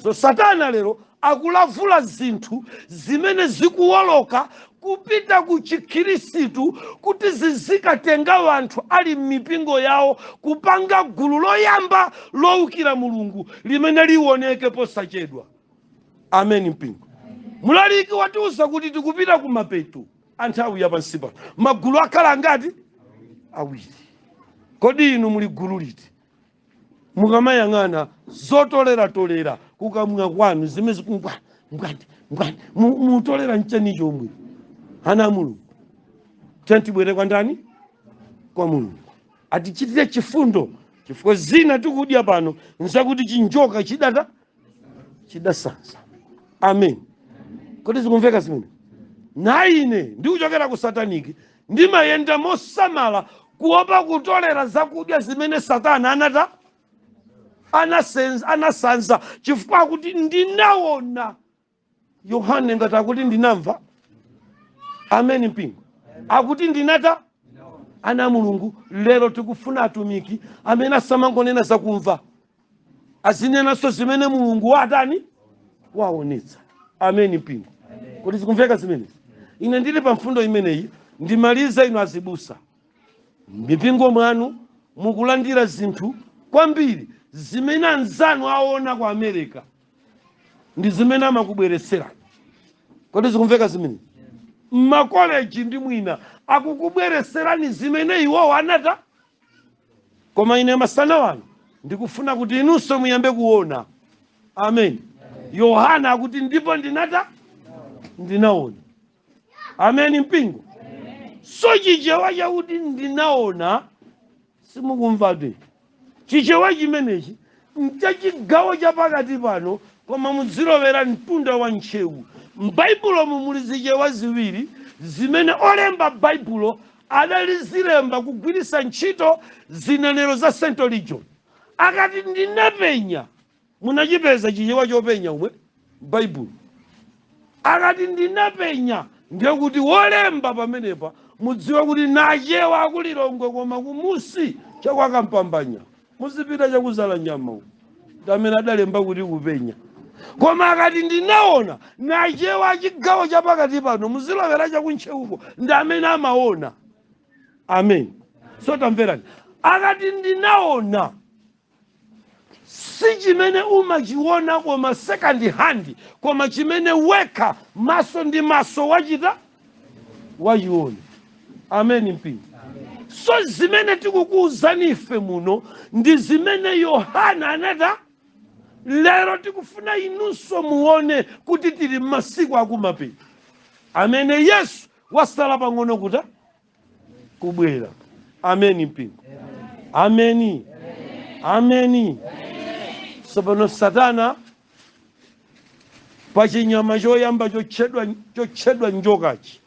Speaker 1: So satana lero akulavula zinthu zimene zikuwoloka kupita ku chikhirisitu kuti zizikatenga wanthu ali m'mipingo yawo kupanga gulu loyamba lowukira Mulungu limene liwoneke posachedwa. Amen mpingo. Mulaliki watiuza kuti tikupita kumapeto anthawi yapansi pano magulu akhala ngati awiri. Kodi inu muli gulu liti? Mukamayang'ana zotolera kukamwa kwanu zimezi ngwandi mutolera nchani chomwe. Ana Mulungu tentibwere kwa ndani? Kwa Mulungu atichitire chifundo chifukwa zina tikudya pano nzakuti chinjoka chidasanza. Amen. Kodi zikumveka zimene? Na ine ndikuchokera ku sataniki ndimayenda mosamala kuopa kutolera zakudya zimene satana anasanza chifukwa kuti ndinaona. Yohane ngati akuti ndinamva. Ameni mpingo. Akuti ndinata ana Mulungu. Lero tikufuna atumiki amene asamangonena zakumva, azinenanso zimene Mulungu watani waonetsa. Ameni mpingo. Kuti zikumveka zimenezi. Ine ndili pa mfundo imeneyi ndimaliza inu azibusa. Mipingo mwanu mukulandira zinthu kwambiri zimene anzanu aona ku America ndi zimene amakubweresera. Kodi zikumveka zimene? Makoleji ndi mwina akukubwereserani zimene iwo anata. Koma ine masana wanu ndikufuna kuti inunso muyambe kuona. Amen. Yohana akuti ndipo ndinaona. Amen mpingo. So chichewa chakuti ndinaona simukumvadi. Chichewa chimenechi nchachigawo chapakati pano, koma mudzilovera mtunda wa nchewu. M'Baibulo muli zichewa ziwiri zimene olemba Baibulo adalizilemba kugwiritsa ntchito zinenero za St. Legion. Akati ndinapenya, munachipeza chichewa chopenya umwe Baibulo. Akati ndinapenya ndiye kuti wolemba pamenepa mudziwa kuti nachewa akulilongwe koma kumusi chakwakampambanya. Muzipita chakuzala nyama uko. Ndamene adalemba kuti kupenya. Koma akati ndinaona nachewa achigawo chapakati pano muzilovera chakuntcheuko ndamene amaona. Amen. So tamverani. Akati ndinaona si chimene umachiona koma second hand, koma chimene weka maso ndi maso wachita wachiona. Amen mpingo. So zimene tikukuuzani ife muno ndi zimene Yohana anata. Lero tikufuna inunso muone kuti tili masiku akumapeto amene Yesu wasala pang'ono kuta kubwera. Amen mpingo. Ameni. Ameni. Sapano Satana pachinyama choyamba chochedwa njokachi,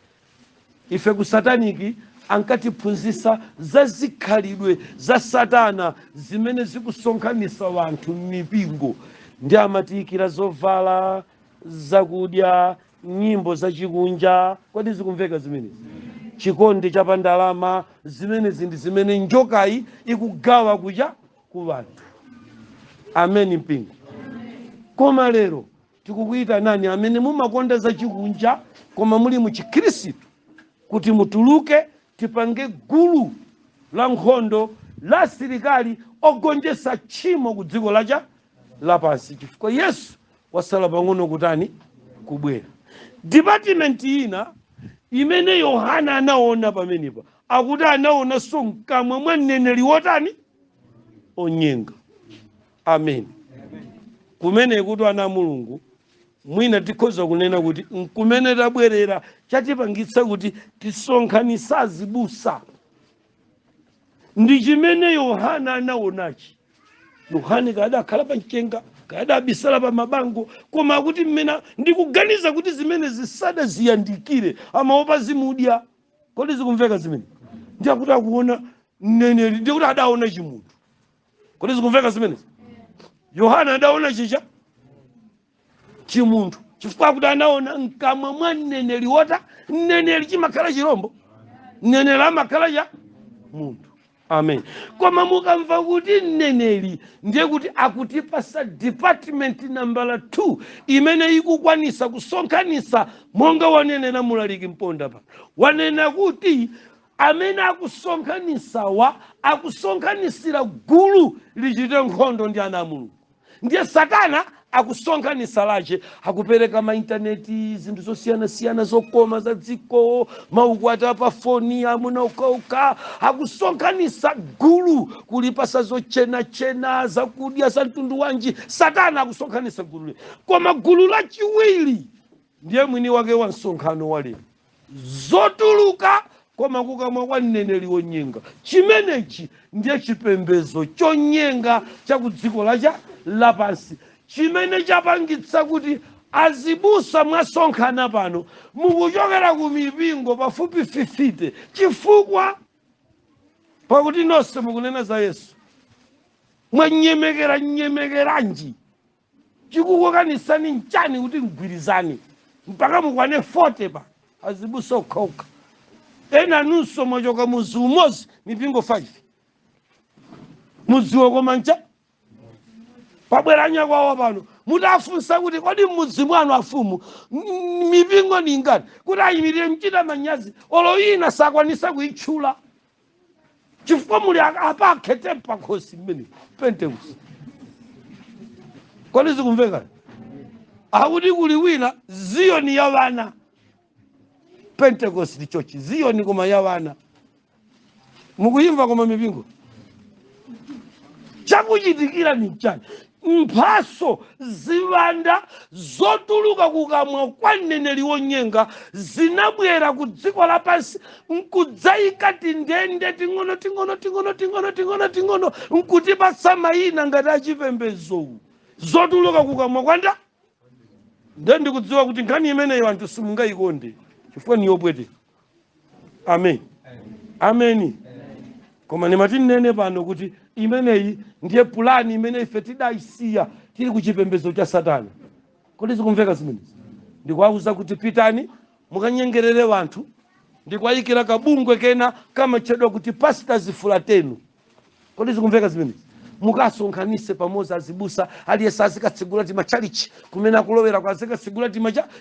Speaker 1: ife ku sataniki ankatiphunzitsa za zikhalidwe za Satana zimene zikusonkhanitsa wanthu m'mipingo. Ndi amatiyikira zovala, zakudya, nyimbo zachikunja. Kodi zikumveka zimenezi? Chikondi cha pandalama. Zimenezi ndi zimene njokayi ikugawa kuja ku wanthu. Amen mpingo. Koma lero tikukuita nani amene mumakonda zachikunja koma muli mu Chikhristu kuti mutuluke tipange gulu la nkhondo la asilikali ogonjetsa tchimo ku dziko lapansi, chifukwa Yesu wasala pang'ono kutani kubwera. Department ina imene Yohana anaona pamenepa akuti anaonanso mkamwa mwa mneneri wotani onyenga. Amen. Kumene kuti ana Mulungu mwina tikhoza kunena kuti nkumene tabwerera chatipangitsa kuti tisonkhanitsa azibusa. Ndi chimene Yohana anaonachi. Yohana kadakhala pa mchenga, kadabisala pa mabango, koma kuti mmene ndikuganiza kuti zimene zisada ziyandikire amaopa zimudya. Kodi zikumveka zimene? Ndi akuti akuona mneneri, ndi kuti adaona chimunthu. Kodi zikumveka zimene? Yohana adaona chimunthu chifukwa kuti anaona mkamwa mwa mneneri wota. Mneneri chimakhala chirombo, mneneri amakhala cha munthu. Amen. Koma mukamva kuti mneneri ndiye kuti akutipasa department number 2 imene ikukwanisa kusonkhanitsa monga wanenera mulaliki mponda pa. Wanena kuti amene akusonkhanitsawa akusonkhanitsira gulu lichite nkhondo ndi ana Mulungu. Ndiye Satana akusonkhanitsa lache, akupereka ma interneti, zinthu zosiyana zokoma za dziko, maukwati pa foni amuna ukauka, akusonkhanitsa gulu kulipasa zochena zakudya za mtundu wanji. Satana akusonkhanitsa gulu. Koma gulu lachiwiri ndiye mwini wake wa msonkhano wale zotuluka koma kukamwa kwa mneneri wonyenga. Chimenechi ndiye chipembedzo chonyenga cha ku dziko lapansi, chimene chapangitsa kuti azibusa mwasonkhana pano mukuchokera ku mipingo pafupi 50 chifukwa pakuti nonse mukunena za Yesu. mwanyemekeranji chikukokanisani nchani kuti mgwirizani mpaka mukwane 40 pa azibusa ukhauka ena nunso mwachoka muzi umozi mipingo 5 mudziwo komancha pabweranya kwawo pano mutafunsa kuti kodi mudzi mwanu afumu mipingo ni ngati kuti ayimirire mchita manyazi olo ina sakwanisa kuitchula chifukwa muli apa akhete pakhosi mmene Pentecost. Kodi zikumveka akuti kuli wina Ziyoni ya wana Pentecost Church Ziyoni koma ya wana mukuyimva koma mipingo chakuchitikira ni chani mphaso ziwanda zotuluka kukamwa kwa mneneri wonyenga zinabwera ku dziko lapansi nkudzaika tindende ting'ono nkutipatsa mayina ngati achipembedzo zotuluka kukamwa kwanda nde ndikudziwa kuti nkhani imeneyo anthu simungayikonde chifukwa ni yopweteka. Amen. Ameni. Koma nimati nene pano kuti imeneyi ndiye pulani imene ife tidayisiya tili kuchipembedzo cha Satana. Kodi zikumveka zimenezi? Ndikuwauza kuti pitani mukanyengerere wanthu ndikwayikira kabungwe kena kamatchedwa kuti Pastors Fulateno. Kodi zikumveka zimenezi? Mukasonkhanise pamodzi azibusa aliyense azikatsegula timachalichi kumene akulowera kwa azikatsegula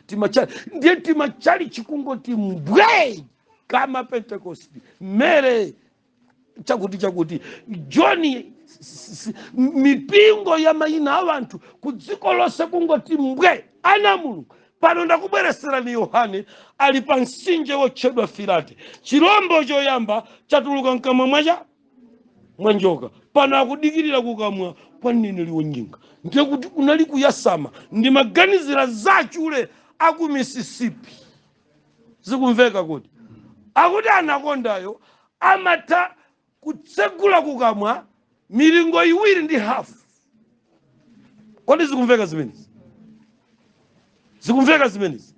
Speaker 1: timachalichi ndiye timachalichi kungoti mbwe kama Pentecost mere chakuti John mipingo ya mayina abantu ku dziko lonse kungoti mbwe ana Mulungu. Pano ndakubweresera ni Yohane ali pa mtsinje wotchedwa Filate. Chirombo choyamba chatuluka mkamwa mwa njoka. Pano akudikirira kukamwa kwa mneneri wonyenga ndiye kuti kunali kuyasama ndi maganizira zachule aku Mississippi. Zikumveka kuti akuti anakondayo amata kutsegula kukamwa milingo 2.5. Kodi zikumveka zimenezi? Zikumveka zimenezi?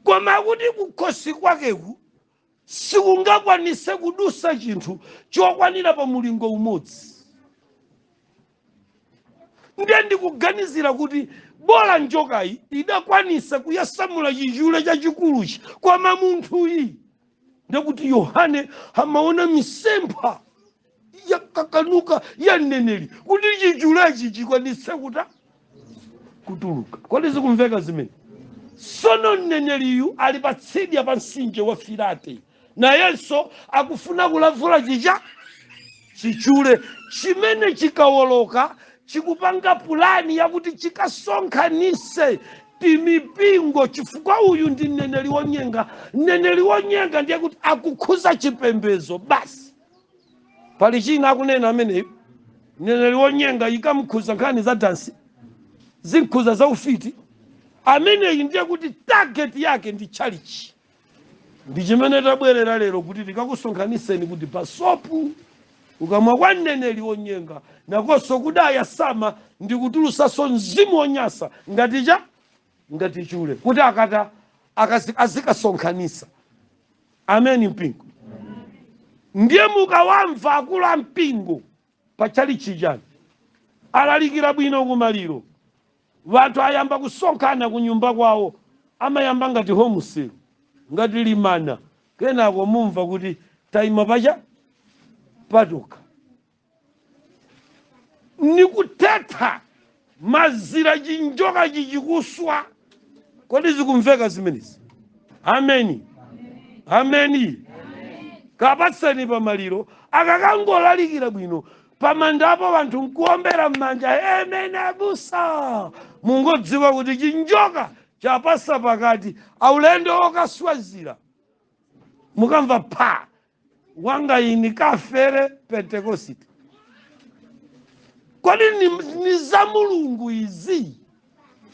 Speaker 1: Koma kuti kukhosi kwakeku sikungakwanise kudusa chinthu chokwanira pa mulingo umodzi. Ndiye ndikuganizira kuti bola njokayi idakwanisa kuyasamula chichule chachikuluchi koma munthuyi ndekuti Yohane amaona misempha yakakanuka ya mneneri kuti chichulechi chikwanise kutuluka. Kodi zikumveka zimene? Sono mneneriyu ali patsidya pa mtsinje wa Filate nayenso akufuna kulavula chichule chimene chikawoloka chikupanga pulani yakuti chikasonkhanise timipingo chifukwa uyu ndi mneneri wonyenga. Mneneri wonyenga ndiye kuti akukhuza chipembedzo basi. Pali china akunena ameneyo mneneri wonyenga ikamkhuza nkhani za dansi zinkhuza za ufiti. Ameneyi ndiye kuti target yake ndi chalichi. Ndi chimene tabwerera lero kuti tikakusonkhaniseni kuti pasopu ukamwa kwa mneneri wonyenga nakonso kudaya sama ndi kutulusaso mzimu wonyasa ngati chule kuti akata azikasonkhanisa. Ameni mpingo. Ndiye mukawamva akulu a mpingo pa chalichi chani alalikira bwino kumaliro wanthu ayamba kusonkhana ku nyumba kwawo amayamba ngati homosel ngati limana kenako mumva kuti taima patoka nikuthetha mazira chinjoka chichikuswa. Kodi zikumveka zimenezi? Ameni. Ameni. Kapatseni pamaliro akakangolalikira bwino pamandapo wanthu nkuombera m'manja amen abusa mungodziwa kuti chinjoka chapasa pakati aulendo okaswazira mukamva pa wanga ini kafere Pentecost. Kodi ni za Mulungu izi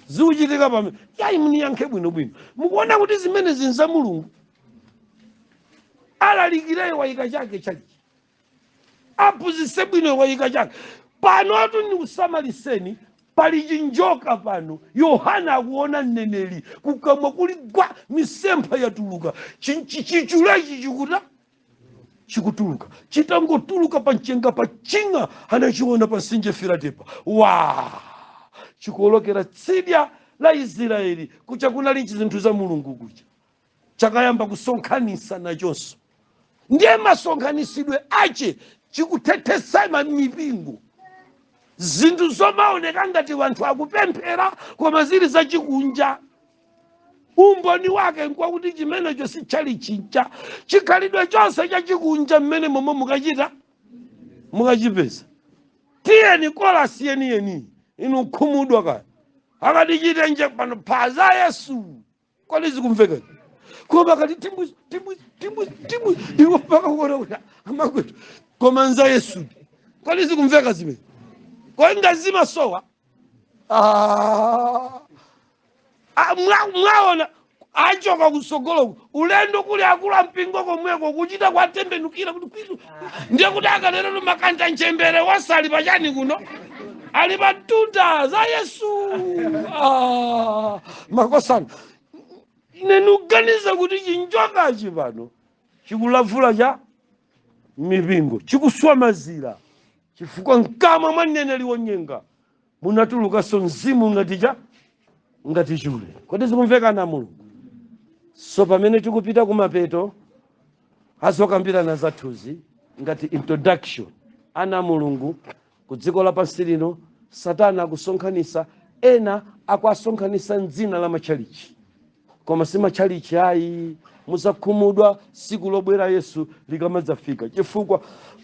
Speaker 1: ziuchitika pamene yayi muniyankhe bwinobwino mukuona kuti zimene zinza Mulungu alalikireyo wayika chake chachi apuzise bwino wayika chake panotu ni kusamaliseni pali chinjoka pano. Yohana akuona mneneri kukamwa kuli gwa misempha yatuluka chichulechi chikuta chikutuluka, chitangotuluka pamchenga pachinga anachiona pansinje Filatepa, chikuolokera tsidya la Israeli kucha kunali zinthu za Mulungu kucha chakayamba kusonkhanisa nachonso. Ndiye masonkhanitsidwe ache chikuthethesa mipingo, zinthu zomaoneka ngati wanthu akupemphera koma zili zachikunja. Umboni wake nkwakuti chimenecho si chali chincha, chikhalidwe chonse chachikunja mmene momwe mukachita mukachipeza. Tiyeni kolasi yeniyeni inu khumudwa kaya akati chite nje pano phaza Yesu kodi zikumveka koma kati timbwi iwo mpaka kuona kuti amakwetu koma nza Yesu kodi zikumveka zimene kodi ngazima sowa mwaona achoka kusogolo ulendo kuli akula mpingo komweko kuchita kwatembenukira kuti kwitu ndiye kuti akalero makanda nchembere wasali pachani kuno ali patuta za Yesu. Makosana nenuganiza kuti chinjokachi pano chikulavula cha mipingo chikuswa mazira chifukwa mkamwa mwa mneneri wonyenga munatulukanso mzimu ngati chule. Kodi zikumveka na Mulungu? So pamene tikupita kumapeto azokambirana zathuzi ngati introduction ana Mulungu ku dziko lapansi lino, Satana akusonkhanisa ena akuasonkhanisa mdzina la matchalichi, koma si matchalichi ayi. Musakhumudwa siku lobwera Yesu likamadzafika, chifukwa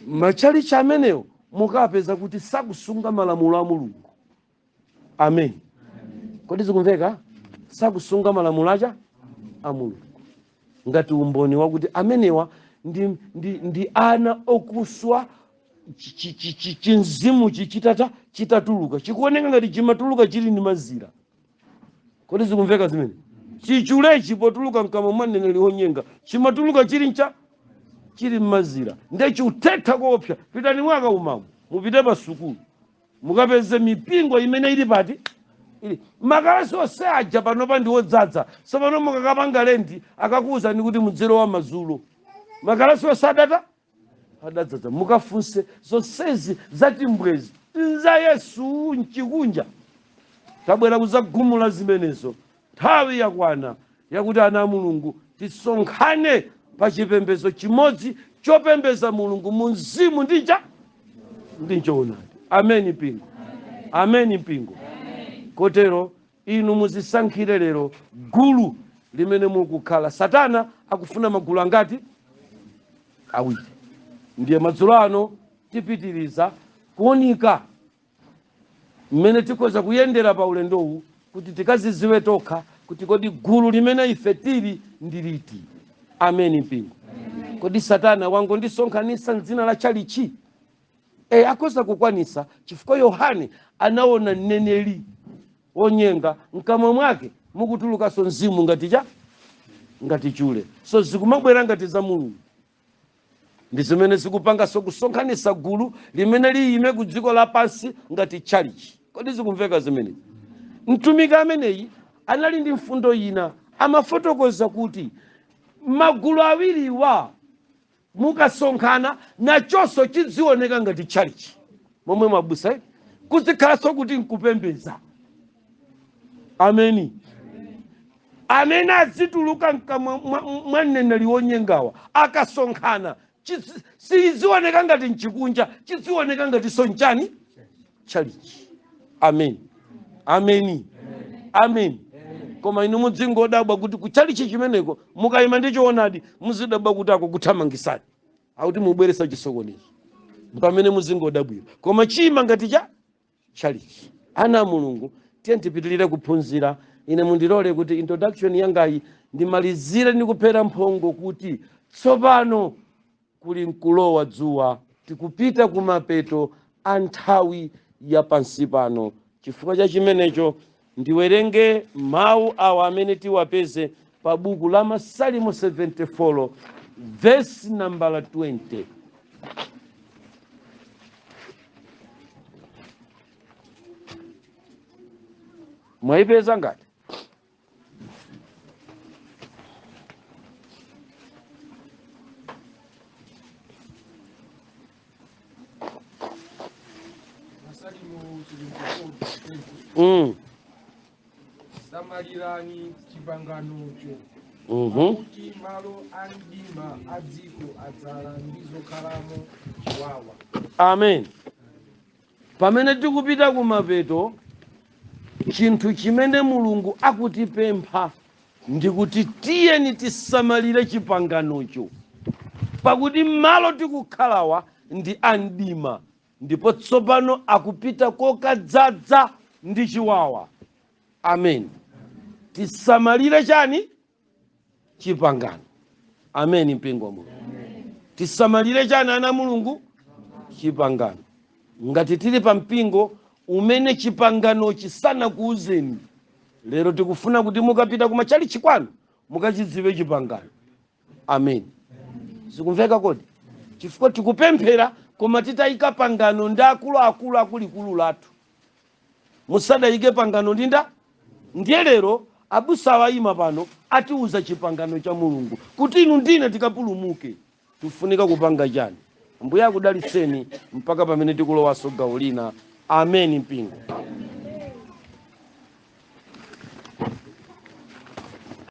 Speaker 1: matchalichi amenewo mukapeza kuti sakusunga malamulo a Mulungu. Amen. Kodi zikumveka? Sakusunga malamulo a Mulungu, ngati umboni wakuti amenewa ndi ana okuswa chinzimu chitatuluka chikuoneka ngati chimatuluka chili ndi mazira. Kodi zikumveka zimene? Chichulechi potuluka mkamwa mwa mneneri wonyenga chimatuluka chili mmazira. Ndiye chiuthetha kuopsa. Pitani mwaka umamu mupite pa sukulu mukapeze mipingo imene ili pati ili makalasi onse aja panopa ndi odzadza. Sopano mukakapanga lendi akakuwuzani kuti mudzero wa mazulo makalasi onse adadzadza. Mukafunse zonsezi zati mbwezi nza Yesu mchikunja. Tabwera kuzagumula zimenezo. Nthawi yakwana yakuti ana Mulungu tisonkhane pa chipembedzo chimodzi chopembeza Mulungu mu mzimu ndi choonadi. Ameni mpingo. Ameni mpingo. Kotero inu muzisankhire lero gulu limene mukukhala. Satana akufuna magulu angati? Awiri. Ndiye madzulo ano tipitiriza kuonika mmene tikoza kuyendera pa ulendowu kuti tikaziziwe tokha kuti kodi gulu limene ife tili ndi liti. Ameni mpingo. Kodi Satana wangondisonkhanisa mdzina la chalichi? Akoza kukwanisa chifukwa Yohane anaona mneneri wonyenga mkamwa mwake mukutulukanso mzimu ngati chule. So zikumabwera ngati za Mulungu. Ndi zimene zikupanganso kusonkhanisa gulu limene liyime ku dziko lapansi ngati chalichi. Kodi zikumveka zimene? Mtumiki ameneyi anali ndi mfundo ina amafotokoza kuti magulu awiriwa mukasonkhana nachonso chizioneka ngati chalichi momwe mabusa kuzikhalanso kuti nkupembeza. Ameni. Amene azituluka mkamwa mwa mneneri wonyengawa akasonkhana sizioneka ngati mchikunja, chizioneka ngati sonchani chalichi. Amen. Ameni. Amen. Koma inu mudzingodabwa kuti kuchalichi chimeneko mukayima ndi choonadi muzidabwa kuti ako kuthamangisani akuti mubweresa chisokonezo pamene muzingodabwira. Koma chima ngati chalichi. Ana Mulungu tiye tipitirire kuphunzira. Ine mundilole kuti introduction yangayi ndimalizire ndikuphera mphongo kuti tsopano kuli mkulowa dzuwa tikupita kumapeto a nthawi ya pansi pano. Chifukwa cha chimenecho ndiwerenge mawu awa amene tiwapeze pa buku la Masalimo 74 verse number 20. Mwaipeza ngati?
Speaker 2: samalirani chipanganocho
Speaker 1: Mhm.
Speaker 2: pakuti malo a mdima a dziko adzala ndi zokhalamo chiwawa.
Speaker 1: Amen. Pamene tikupita kumapeto, chinthu chimene Mulungu akutipempha ndikuti tiyeni tisamalire chipanganocho, pakuti malo tikukhalawa ndi amdima ndipo tsopano akupita kokadzaza ndi chiwawa. Amen. Tisamalire chani? Chipangano. Amen. Mpingo wa Mulungu. Tisamalire chani ana Mulungu? Chipangano. Ngati tili pa mpingo umene chipangano chisana kuuzeni, lero tikufuna kuti mukapita kumachalichi kwanu mukachidziwe chipangano. Amen. Sikumveka kodi? Chifukwa tikupemphera koma titayika pangano ndi akuluakulu akulikulu lathu, musadayike pangano ndinda. Ndiye lero abusa awayima pano atiuza chipangano cha Mulungu kuti inu ndine tikapulumuke tifunika kupanga chani. Mbuye akudalitseni mpaka pamene tikulowaso gawo lina. Amen mpingo.